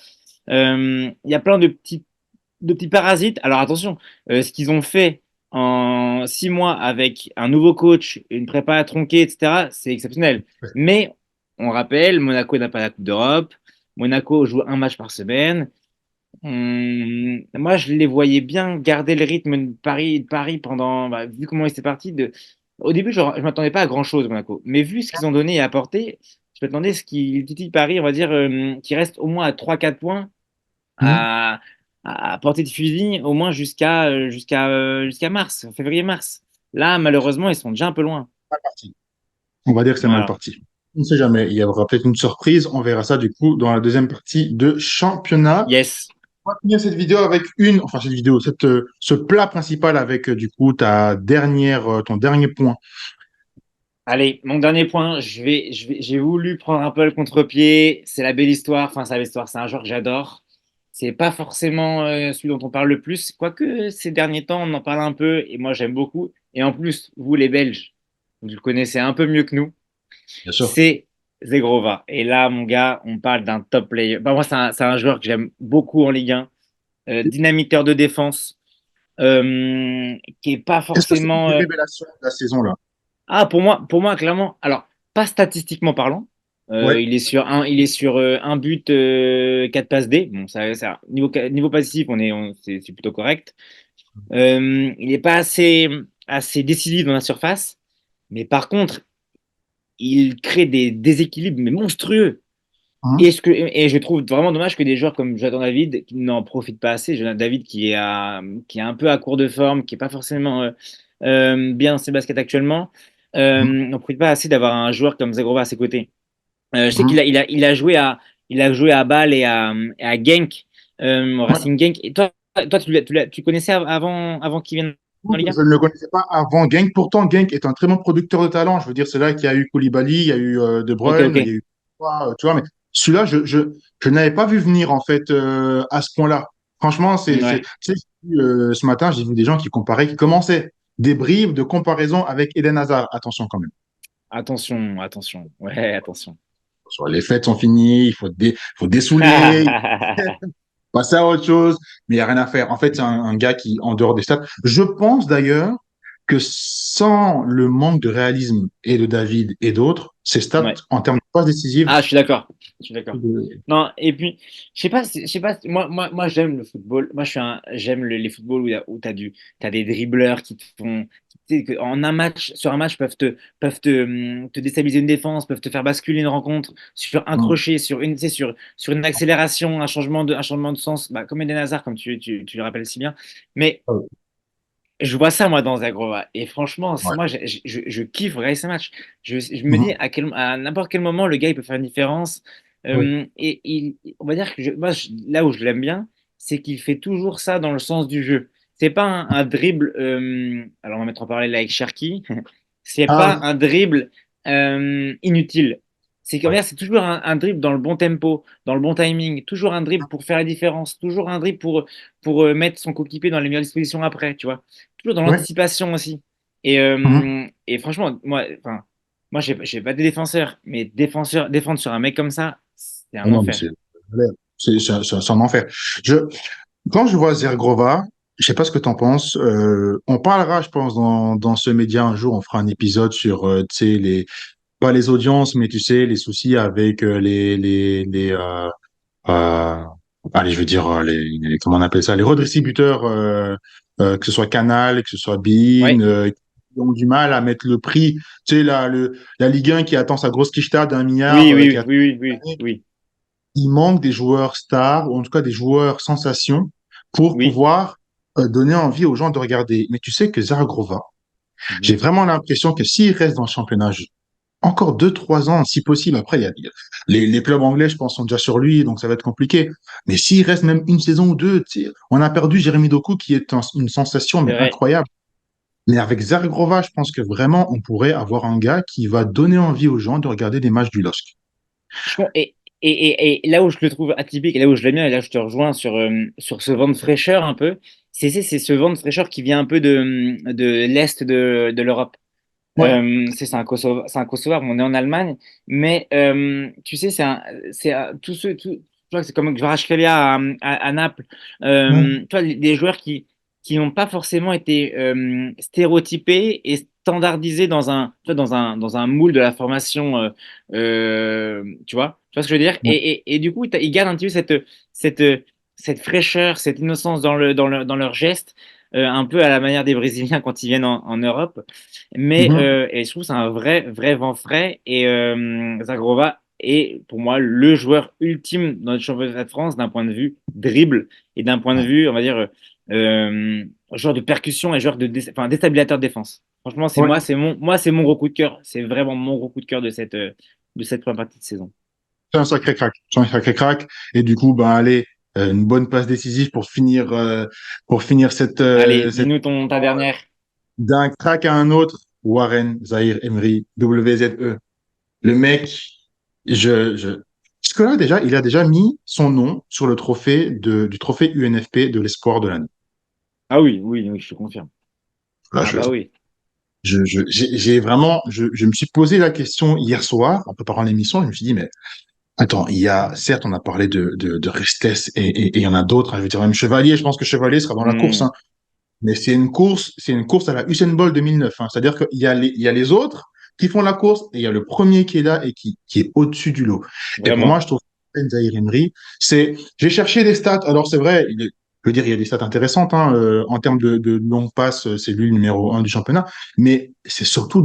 Il y a plein de petits parasites. Alors attention, ce qu'ils ont fait en 6 mois avec un nouveau coach, une prépa tronquée, etc., c'est exceptionnel. Mais on rappelle, Monaco n'a pas la Coupe d'Europe. Monaco joue un match par semaine. Moi, je les voyais bien garder le rythme de Paris pendant, bah, vu comment ils étaient partis. Au début, je ne m'attendais pas à grand-chose, Monaco. Mais vu ce qu'ils ont donné et apporté, je m'attendais à ce qu'ils titillent Paris, on va dire, qui reste au moins à 3 4 points mhm. à, à portée de fusil au moins jusqu'à mars, février-mars. Là, malheureusement, ils sont déjà un peu loin. Mal parti. On va dire que c'est mal Voilà. parti. On ne sait jamais. Il y aura peut-être une surprise. On verra ça du coup dans la deuxième partie de championnat. Yes. On va finir cette vidéo avec enfin cette vidéo, ce plat principal avec du coup ton dernier point. Allez, mon dernier point, j'ai voulu prendre un peu le contre-pied. C'est la belle histoire. Enfin, c'est la belle histoire. C'est un joueur que j'adore. C'est pas forcément celui dont on parle le plus. Quoique ces derniers temps, on en parle un peu et moi j'aime beaucoup. Et en plus, vous les Belges, vous le connaissez un peu mieux que nous. Bien sûr. C'est Zegrova. Et là, mon gars, on parle d'un top player. Bah, moi, c'est un joueur que j'aime beaucoup en Ligue 1. Dynamiteur de défense, qui est pas Est-ce que c'est une forcément. des révélations de la saison là? Ah, pour moi, clairement. Alors, pas statistiquement parlant. Ouais. Il est sur un but, 4 passes D. Bon, niveau passif, c'est plutôt correct. Il n'est pas assez décisif dans la surface. Mais par contre, il crée des déséquilibres mais monstrueux. Hein, Et je trouve vraiment dommage que des joueurs comme Jonathan David qui n'en profitent pas assez. Jonathan David qui est un peu à court de forme, qui n'est pas forcément bien dans ses baskets actuellement, hein, n'en profite pas assez d'avoir un joueur comme Zagrova à ses côtés. Je sais hein. il a joué à Bâle et à Genk, au Ouais. Racing Genk. Et toi tu connaissais avant qu'il vienne en Liga? Je ne le connaissais pas avant Genk. Pourtant, Genk est un très bon producteur de talent. Je veux dire, c'est là qu'il y a eu Koulibaly, il y a eu De Ok, Bruyne, il y a ok. eu, tu vois, mais celui-là, je n'avais pas vu venir, en fait, à ce point-là. Franchement, Ouais. tu sais, ce matin, j'ai vu des gens qui comparaient, qui commençaient des bribes de comparaison avec Eden Hazard. Attention quand même. Attention, attention. Ouais, attention. Les fêtes sont finies, faut dessouler, passer à autre chose, mais il n'y a rien à faire. En fait, c'est un gars qui, en dehors des stats, je pense d'ailleurs que sans le manque de réalisme et de David et d'autres, ses stats Ouais. en termes de passes décisives, Ah, je suis d'accord. Je suis d'accord. euh, Non, et puis, je sais pas, moi j'aime le football. Moi, j'aime les footballs où t'as des dribbleurs qui te font, tu sais, en un match, sur un match, te déstabiliser une défense, peuvent te faire basculer une rencontre sur un crochet, tu sais, sur une accélération, un changement de sens, bah, comme Eden Hazard, comme tu le rappelles si bien. Mais je vois ça, moi, dans Zagrova. Et franchement, ouais. moi, je kiffe regarder ces matchs. Je me dis Mhm. à n'importe quel moment, le gars, il peut faire une différence. Ouais. On va dire que là où je l'aime bien, c'est qu'il fait toujours ça dans le sens du jeu. C'est pas un dribble. Alors, on va mettre en parallèle avec Cherki. C'est Ah pas oui. un dribble inutile. C'est comme Ouais. c'est toujours un dribble dans le bon tempo, dans le bon timing, toujours un dribble pour faire la différence, toujours un dribble pour mettre son coéquipier dans les meilleures dispositions après, tu vois. Toujours dans Ouais. l'anticipation aussi. Mhm. Et franchement, moi j'ai pas de défenseur, mais défendre sur un mec comme ça, c'est Ah un non, mais enfer. c'est un enfer. Je, quand je vois Zergrova, je sais pas ce que tu en penses. On parlera, je pense, dans ce média un jour, on fera un épisode sur, tu sais, pas les audiences, mais tu sais, les soucis avec euh, allez, je veux dire, comment on appelle ça, les redistributeurs, que ce soit Canal, que ce soit beIN, Ouais. qui ont du mal à mettre le prix. Tu sais, la Ligue 1 qui attend sa grosse quicheta d'1 milliard, Oui, qui oui, attend, oui, oui, oui, oui, il manque des joueurs stars, ou en tout cas des joueurs sensations, pour oui. pouvoir donner envie aux gens de regarder. Mais tu sais que Zaragoza, j'ai Mhm. vraiment l'impression que s'il reste dans le championnat, encore 2, 3 ans, si possible, après, il y a les clubs anglais, je pense, sont déjà sur lui, donc ça va être compliqué. Mais s'il reste même une saison ou deux, tu sais, on a perdu Jérémy Doku, qui est une sensation, C'est mais vrai. incroyable. Mais avec Zaragoza, je pense que vraiment, on pourrait avoir un gars qui va donner envie aux gens de regarder des matchs du LOSC. Et là où je le trouve atypique, et là où je l'aime bien, et là je te rejoins sur ce vent de fraîcheur un peu, c'est ce vent de fraîcheur qui vient un peu de l'Est de l'Europe. Ouais. C'est c'est un Kosovar, on est en Allemagne, mais tu sais, tous ceux, tu vois, c'est comme Kvaratskhelia à Naples, Ouais. tu vois, des joueurs qui n'ont pas forcément été stéréotypés et standardisés dans un moule de la formation, tu vois ce que je veux dire? Ouais. Et du coup, ils gardent un petit peu cette, cette fraîcheur, cette innocence dans leurs gestes, un peu à la manière des Brésiliens quand ils viennent en Europe. Mais Mhm. et je trouve que c'est un vrai vent frais. Et Zagrova est pour moi le joueur ultime dans le championnat de France d'un point de vue dribble et d'un point de Ouais. vue, on va dire, joueur de percussion et joueur enfin, déstabilisateur de défense. Franchement, Ouais. moi, c'est mon gros coup de cœur. C'est vraiment mon gros coup de cœur de cette première partie de saison. C'est un sacré crack. C'est un sacré crack. Et du coup, ben, allez, une bonne passe décisive pour finir Allez, cette dis-nous ta dernière. d'un crack à un autre. Warren Zahir Emery, WZE. Le mec, parce que là, déjà, il a déjà mis son nom sur le trophée du trophée UNFP de l'espoir de l'année. Ah oui, oui, oui, je te confirme. Là, Ah bah oui. j'ai vraiment, je me suis posé la question hier soir, en préparant l'émission, je me suis dit, mais attends, certes, on a parlé de Restless et il y en a d'autres, hein, je veux dire, même Chevalier, je pense que Chevalier sera dans la course, Hmm, hein. Mais c'est une course à la Usain Bolt 2009, hein. C'est-à-dire il y a les autres qui font la course et il y a le premier qui est là et qui est au-dessus du lot. Et pour moi, vraiment. je trouve que Zahir Emery, j'ai cherché des stats. Alors, c'est vrai, je veux dire, il y a des stats intéressantes, hein, en termes de longue passe, c'est lui le numéro 1 du championnat. Mais c'est surtout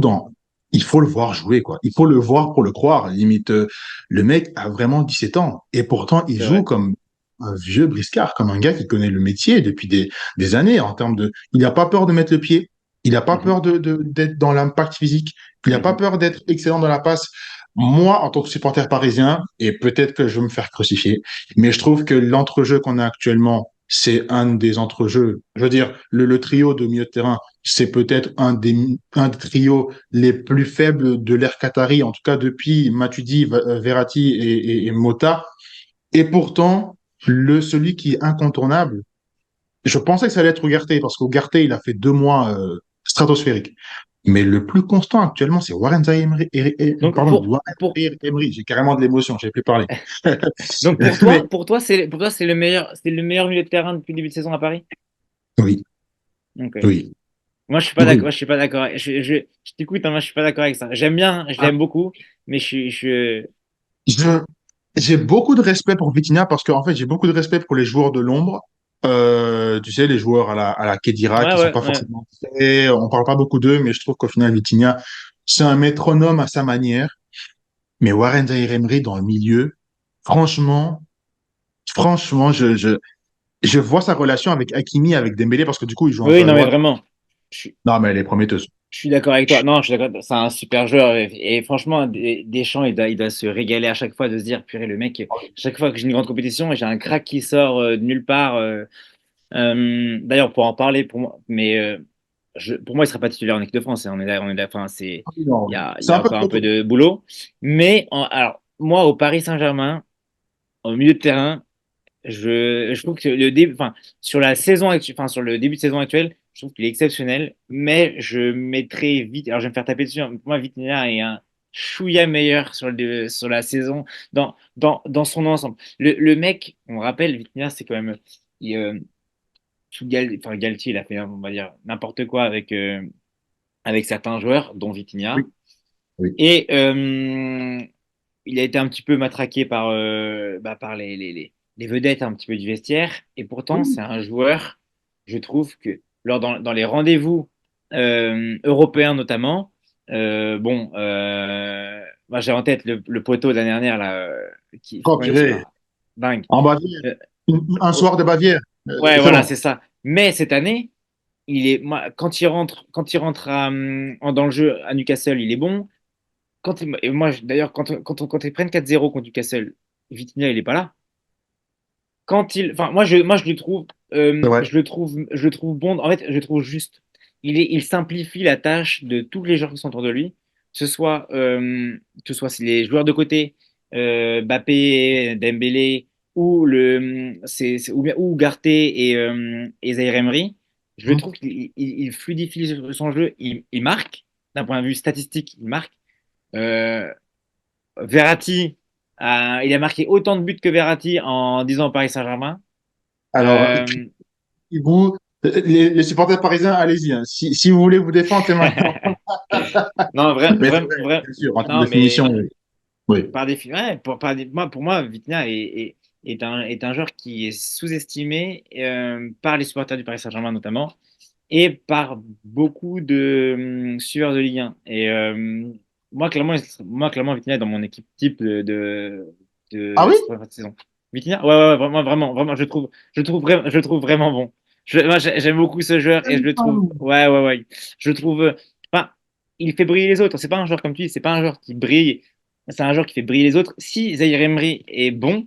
il faut le voir jouer, quoi. Il faut le voir pour le croire. Limite, le mec a vraiment 17 ans. Et pourtant, il C'est joue vrai. comme un vieux briscard, comme un gars qui connaît le métier depuis des années en termes de. Il n'a pas peur de mettre le pied. Il n'a pas Mhm, peur d'être dans l'impact physique. Il n'a pas mhm. peur d'être excellent dans la passe. Moi, en tant que supporter parisien, et peut-être que je vais me faire crucifier, mais je trouve que l'entrejeu qu'on a actuellement, c'est un des entrejeux. Je veux dire, le trio de milieu de terrain, c'est peut-être un des trios les plus faibles de l'ère qatari, en tout cas depuis Matuidi, Verratti et Mota. Et pourtant, celui qui est incontournable, je pensais que ça allait être Ugarte, parce qu'Ugarte, il a fait 2 mois stratosphériques. Mais le plus constant actuellement, c'est Warren Zaïre Emery. Donc, Pardon, Warren Zaïre Emery. J'ai carrément de l'émotion, j'ai plus parlé. Donc Mais pour toi, c'est le meilleur milieu de terrain depuis le début de saison à Paris? oui, Ok. oui, Moi, je suis pas d'accord. oui. Je suis pas d'accord. Je t'écoute, hein, moi, je suis pas d'accord avec ça. J'aime bien, je Ah, l'aime beaucoup, mais je- j'ai beaucoup de respect pour Vitinha parce qu'en fait, j'ai beaucoup de respect pour les joueurs de l'ombre. Tu sais, les joueurs à la Kedira qui sont pas ouais. forcément faits. On parle pas beaucoup d'eux, mais je trouve qu'au final, Vitinha, c'est un métronome à sa manière. Mais Warren Zaïre Emery dans le milieu, franchement, franchement, je vois sa relation avec Hakimi, avec Dembélé, parce que du coup, il joue un peu Oui, à non, mais droite. vraiment. Je, suis Non, mais elle est prometteuse. je suis d'accord avec toi. Non, je suis d'accord. C'est un super joueur. Et franchement, Deschamps, il doit se régaler à chaque fois de se dire, purée, le mec, chaque fois que j'ai une grande compétition, j'ai un crack qui sort de nulle part. D'ailleurs, pour en parler, pour moi, mais pour moi, il ne sera pas titulaire en équipe de France. Hein, enfin, Non, il c'est y un a peu encore un trop peu tôt. de boulot. Mais alors, moi, au Paris Saint-Germain, au milieu de terrain, je trouve que enfin, sur la saison enfin, sur le début de saison actuelle, je trouve qu'il est exceptionnel. Mais je mettrai vite. Alors, je vais me faire taper dessus, hein. Pour moi, Vitinha est un chouïa meilleur sur la saison dans son ensemble. Le mec, on rappelle, Vitinha, c'est quand même. Enfin, Galtier, il a fait, on va dire, n'importe quoi avec certains joueurs, dont Oui, Vitinha. oui. Et il a été un petit peu matraqué par les vedettes un petit peu du vestiaire. Et pourtant, Oui. c'est un joueur, je trouve que dans les rendez-vous européens notamment, moi j'ai en tête le poteau de l'année dernière, là, qui, Oh, quand même sur purée. un dingue. En Bavière. Euh, Un oh, soir de Bavière. ouais, C'est voilà, bon. c'est ça. Mais cette année, moi, quand il rentre dans le jeu à Newcastle, il est bon. Et moi, d'ailleurs, quand ils prennent 4-0 contre Newcastle, Vitinha, il est pas là. Enfin, moi, C'est vrai. je le trouve bon. En fait, je le trouve juste. Il simplifie la tâche de tous les joueurs qui sont autour de lui, que ce soit si les joueurs de côté, Mbappé, Dembélé, ou bien ou Ugarte et Zaïre Emery. Je Mhm. trouve qu'il fluidifie son jeu. Il marque d'un point de vue statistique, il marque. Euh, Verratti, il a marqué autant de buts que Verratti en 10 ans au Paris Saint-Germain. Alors, Euh, vous, les supporters parisiens, allez-y, hein. Si vous voulez vous défendre, c'est maintenant. non, Mais c'est vrai, bien sûr, en termes de non, mais finition, oui. Oui. ouais, pour moi, Vitinha est un joueur qui est sous-estimé par les supporters du Paris Saint-Germain notamment et par beaucoup de suiveurs de Ligue 1. Et clairement, Vitinha est dans mon équipe type Ah de oui? cette première partie de saison. Vitinha, ouais, ouais, vraiment, vraiment, vraiment, je le trouve vraiment bon. J'aime beaucoup ce joueur et je le trouve, ouais, ouais, ouais, je le trouve, enfin, il fait briller les autres. C'est pas un joueur comme tu dis, c'est pas un joueur qui brille, c'est un joueur qui fait briller les autres. Si Zaïre Emery est bon,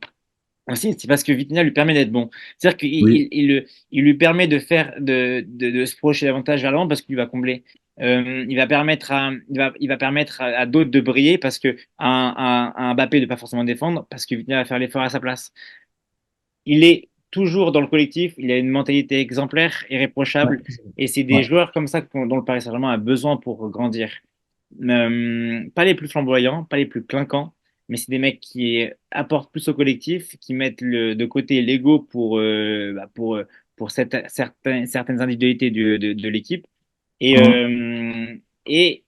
aussi, c'est parce que Vitinha lui permet d'être bon. C'est-à-dire qu'il Oui. il lui permet de se projeter davantage vers l'avant parce qu'il va combler. Il va permettre à d'autres de briller parce que un Mbappé de pas forcément défendre parce que Vitinha va faire l'effort à sa place. Il est toujours dans le collectif, il a une mentalité exemplaire, Ouais. irréprochable, et c'est Ouais. des joueurs comme ça dont le Paris Saint-Germain a besoin pour grandir. Pas les plus flamboyants, pas les plus clinquants, mais c'est des mecs qui apportent plus au collectif, qui mettent de côté l'ego pour certaines individualités de l'équipe. Et, Mhm. euh, et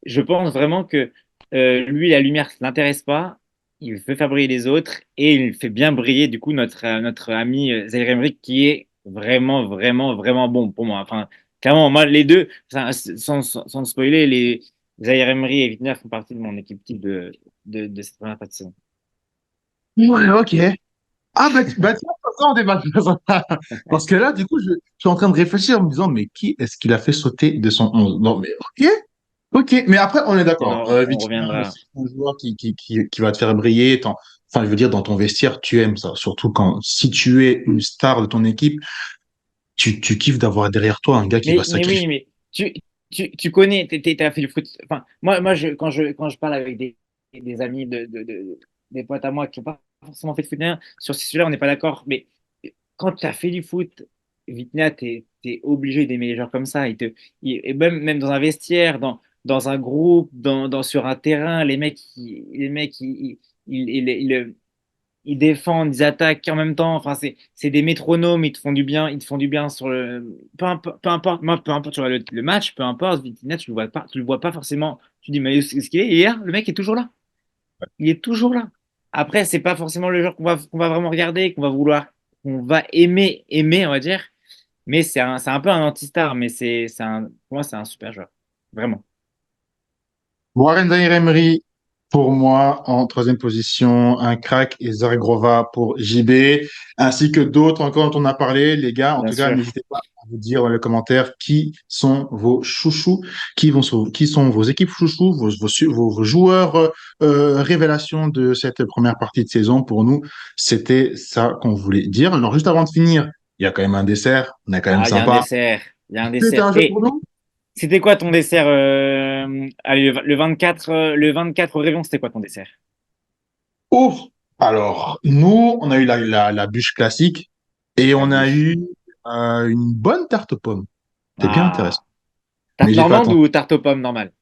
je pense vraiment que lui, la lumière ne l'intéresse pas. Il veut faire briller les autres et il fait bien briller du coup notre ami Zaïre Emery qui est vraiment, vraiment, vraiment bon pour moi. Enfin, clairement, moi, les deux, sans spoiler, Zaïre Emery et Vitinha font partie de mon équipe type de cette première partie de saison. Ouais, ok. Ah, tiens, ça, on débat. Parce que là, du coup, je suis en train de réfléchir en me disant, mais qui est-ce qu'il a fait sauter de son 11? Non, mais ok, ok. Mais après, on est d'accord. On Vitinha, reviendra. c'est un joueur qui va te faire briller. Enfin, je veux dire, dans ton vestiaire, tu aimes ça. Surtout quand, si tu es une star de ton équipe, tu kiffes d'avoir derrière toi un gars qui va Mais sacrifier. oui, mais tu connais, t'as fait du foot. Enfin, quand je parle avec des amis, des potes à moi qui n'ont pas forcément fait de foot, ni rien, sur ce sujet-là, on n'est pas d'accord. Mais quand tu as fait du foot, Vitinha, t'es obligé d'aimer les joueurs comme ça. Et même dans un vestiaire, dans un groupe, sur un terrain, les mecs ils défendent, ils attaquent en même temps. Enfin, c'est des métronomes, ils te font du bien sur peu importe, moi, peu importe sur le match, peu importe, Vitinha, tu le vois pas forcément. Tu dis, mais est-ce qu'il est? Et hier, le mec est toujours là. Il est toujours là. Après, c'est pas forcément le joueur qu'on va vraiment regarder, qu'on va aimer, on va dire. Mais c'est un peu un anti-star, mais pour moi, c'est un super joueur. Vraiment. Warren Zaïre-Emery, pour moi, en troisième position, un crack et Zagrova pour JB, ainsi que d'autres encore dont on a parlé. Les gars, en Bien tout cas, sûr. n'hésitez pas à vous dire dans les commentaires qui sont vos chouchous, qui sont vos équipes chouchous, vos joueurs révélations de cette première partie de saison. Pour nous, c'était ça qu'on voulait dire. Alors, juste avant de finir, il y a quand même un dessert, on est quand même Ah, il y a un sympa. dessert. Il y a un C'était dessert. un jeu pour nous? C'était quoi ton dessert allez, le 24 au réveillon, c'était quoi ton dessert? Ouf! Alors, nous, on a eu la bûche classique et La on a bûche. eu une bonne tarte aux pommes. C'était bien Ah. intéressant. Tarte Mais j'ai fait normande attention. ou tarte aux pommes normale?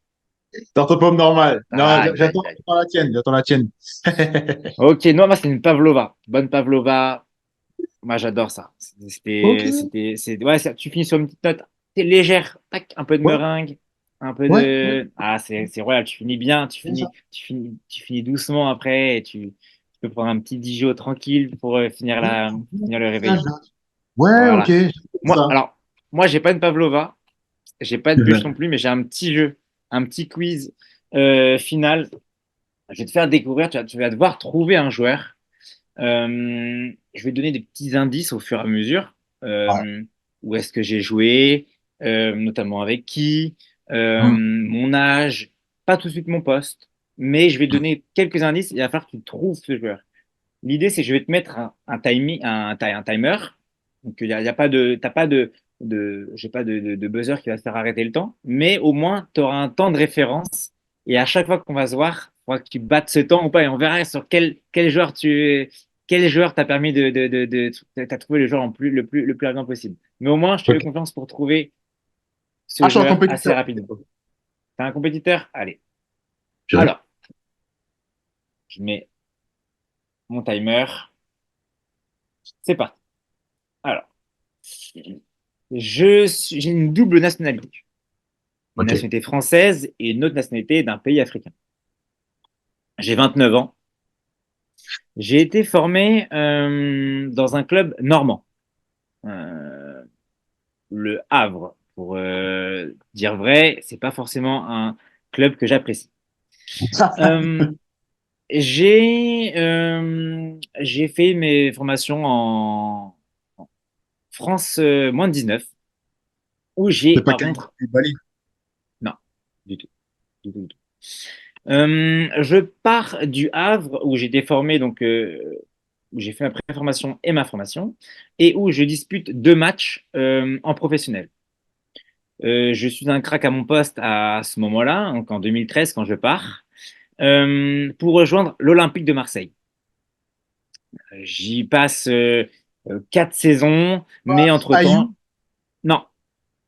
Tarte aux pommes normale. Non, Aïe, j'attends aïe, aïe. j'attends la tienne. J'attends la tienne. Ok, non, moi, c'est une pavlova. Bonne pavlova. Moi, j'adore ça. Ok. Ouais, tu finis sur une petite note légère. Tac, un peu de Ouais, meringue, un peu ouais, ouais. de. Ah, c'est royal. Tu finis bien. C'est ça. Tu finis doucement après. Et tu peux prendre un petit Dijon tranquille pour finir le Ça, réveillon. ouais, ok. Voilà. C'est Moi, ça. alors, moi, j'ai pas une pavlova. J'ai pas de bûche non plus, mais j'ai un petit jeu, un petit quiz final. Je vais te faire découvrir. Tu vas devoir trouver un joueur. Je vais te donner des petits indices au fur et à mesure. Ouais. Où est-ce que j'ai joué, notamment avec qui, Hum, mon âge, pas tout de suite mon poste, mais je vais te donner quelques indices et il va falloir que tu trouves ce joueur. L'idée, c'est que je vais te mettre un timer. Donc, y a pas de, t'as pas j'ai pas de buzzer qui va te faire arrêter le temps, mais au moins, tu auras un temps de référence. Et à chaque fois qu'on va se voir, il faudra que tu battes ce temps ou pas. Et on verra sur quel joueur t'a permis t'as trouvé le joueur le plus rapidement possible. Mais au moins, je te fais ok. confiance pour trouver Ah, ce je suis un joueur assez compétiteur. rapidement. T'as un compétiteur? Allez. Je- Alors, je mets mon timer. C'est parti. Alors, j'ai une double nationalité. Une Ok. nationalité française et une autre nationalité d'un pays africain. J'ai 29 ans. J'ai été formé dans un club normand, euh, le Havre. Pour dire vrai, c'est pas forcément un club que j'apprécie. Euh, j'ai fait mes formations en France moins de 19, où j'ai C'est pas par Kalidou contre, Koulibaly. non, du tout, du tout, du tout. Je pars du Havre où j'ai été formé, donc où j'ai fait ma préformation et ma formation, et où je dispute 2 matchs en professionnel. Je suis un crack à mon poste à ce moment-là, donc en 2013 quand je pars, pour rejoindre l'Olympique de Marseille. J'y passe 4 saisons, mais Ayou. entre-temps, non,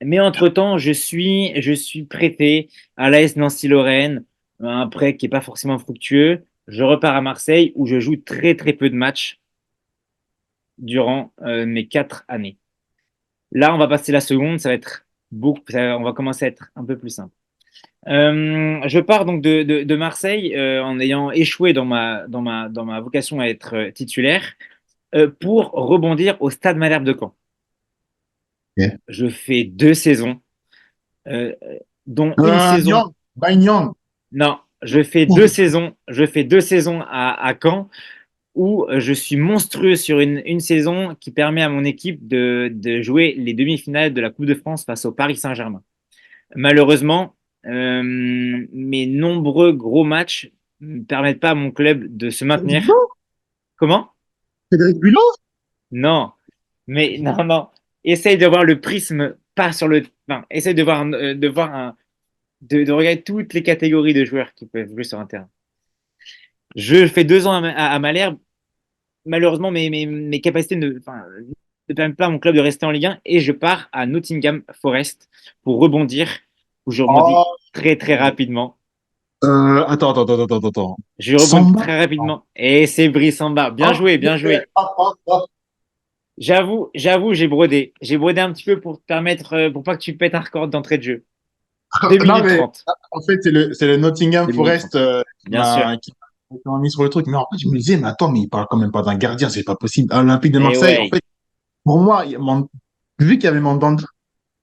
mais entre-temps, je suis prêté à l'AS Nancy-Lorraine, un prêt qui n'est pas forcément fructueux. Je repars à Marseille où je joue très très peu de matchs durant mes 4 années. Là, on va passer la seconde, ça va être on va commencer à être un peu plus simple. Je pars donc de Marseille en ayant échoué dans ma vocation à être titulaire pour rebondir au Stade Malherbe de Caen. Ok. Je fais 2 saisons, euh, dont une saison. Nyang. By Nyang. Non, je fais 2 saisons à Caen où je suis monstrueux sur une saison qui permet à mon équipe de jouer les demi-finales de la Coupe de France face au Paris Saint-Germain. Malheureusement, mes nombreux gros matchs ne permettent pas à mon club de se Cédric maintenir. Blanc. Comment? Cédric Bulot. Non, mais non, non. Essaye de voir le prisme, pas sur le. Enfin, essaye de regarder toutes les catégories de joueurs qui peuvent jouer sur un terrain. Je fais 2 ans à Malherbe. Malheureusement, mes capacités ne permettent pas à mon club de rester en Ligue 1 et je pars à Nottingham Forest pour rebondir, où je rebondis Oh. très très rapidement. Attends. Je rebondis Samba. très rapidement et c'est Brice Samba. Bien Oh, joué, bien joué. oh. J'avoue, j'ai brodé. J'ai brodé un petit peu pour te permettre, pour pas que tu pètes un record d'entrée de jeu. 2 Non, minutes mais 30. en fait, c'est le Nottingham 2 minutes Forest 30. Bien sûr. qui m'a mis sur le truc. Mais en fait, je me disais, mais attends, mais il parle quand même pas d'un gardien, c'est pas possible. Olympique de Et Marseille, en ouais. fait, pour moi, vu qu'il y avait Mandanda,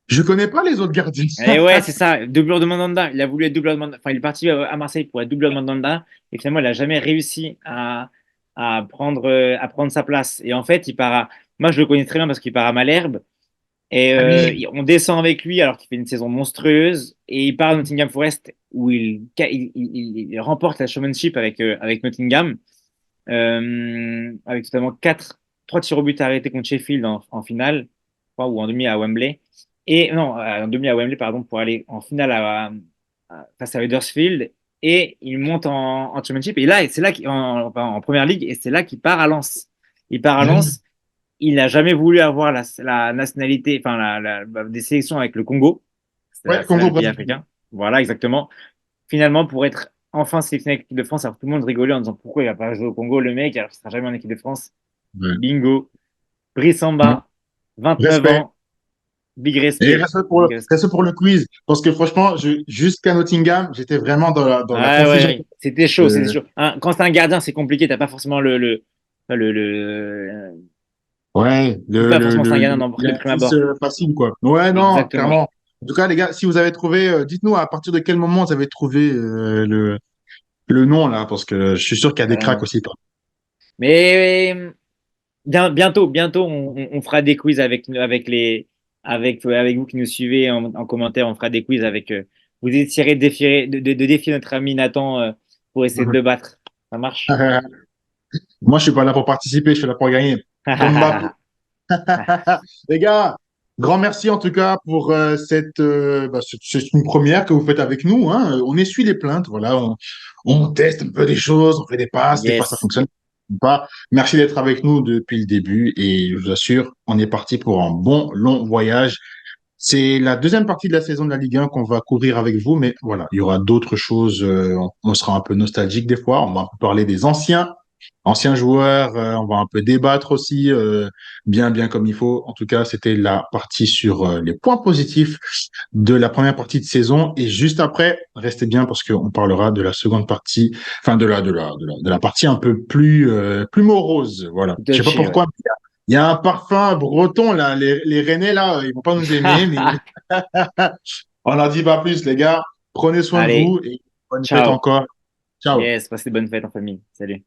je connais pas les autres gardiens. Et ouais, c'est ça. Doubleur de Mandanda. Il a voulu être doubleur de Mandanda. Enfin, il est parti à Marseille pour être doubleur de Mandanda. Et finalement, il n'a jamais réussi à prendre sa place. Et en fait, moi, je le connais très bien parce qu'il part à Malherbe. Et Ah oui. on descend avec lui alors qu'il fait une saison monstrueuse. Et il part à Nottingham Forest où il remporte la showmanship avec Nottingham. Avec notamment 3 tirs au but arrêtés contre Sheffield en finale, je crois, ou en demi à Wembley. et non, en demi à Wembley, pardon, pour aller en finale face à Huddersfield. Et il monte en Championship. Et là, c'est là en Première Ligue, et c'est là qu'il part à Lens. Il part à Mhm. Lens. Il n'a jamais voulu avoir la nationalité, enfin des sélections avec le Congo. Ouais, C'est là le pays Congo-Brazzaville. africain. Voilà, exactement. Finalement, pour être enfin sélectionné avec l'équipe de France, alors tout le monde rigolait en disant pourquoi il va pas jouer au Congo, le mec, alors qu'il sera jamais en équipe de France. Ouais. Bingo. Mhm. Brissamba, 29 Respect. ans, big Et respect. Big respect. respect pour le quiz. Parce que franchement, jusqu'à Nottingham, j'étais vraiment dans la Ah confusion. ouais, c'était chaud, c'était Euh, chaud. Hein, quand c'est un gardien, c'est compliqué, t'as pas forcément le ouais, c'est pas forcément c'est un gardien d'emporter le prime l'exercice abord. facile, quoi. Ouais, non, Exactement. clairement. En tout cas, les gars, si vous avez trouvé, dites-nous à partir de quel moment vous avez trouvé le nom, là, parce que je suis sûr qu'il y a des cracks Euh, aussi. mais bientôt, on fera des quiz avec vous qui nous suivez en commentaire. On fera des quiz avec. Vous essayerez de défier notre ami Nathan pour essayer de le battre. Ça marche? Moi, je suis pas là pour participer, je suis là pour gagner. Comme Mbappé. Les gars, grand merci en tout cas pour c'est une première que vous faites avec nous, hein. On essuie les plaintes, voilà, on teste un peu des choses, on fait des passes, des fois ça Yes. fonctionne pas. Merci d'être avec nous depuis le début et je vous assure, on est parti pour un bon long voyage. C'est la deuxième partie de la saison de la Ligue 1 qu'on va couvrir avec vous, mais voilà, il y aura d'autres choses. On sera un peu nostalgique des fois. On va un peu parler des anciens joueurs. On va un peu débattre aussi, bien comme il faut. En tout cas, c'était la partie sur les points positifs de la première partie de saison. Et juste après, restez bien parce qu'on parlera de la seconde partie, enfin de la partie un peu plus morose. Voilà. Je sais pas Touché, ouais. pourquoi. Il y a un parfum breton là. Les Rennais là, ils vont pas nous aimer, mais on n'en dit pas plus, les gars. Prenez soin de Allez, vous et bonne fête ciao. encore. Ciao. Yes, passez de bonnes fêtes en famille. Salut.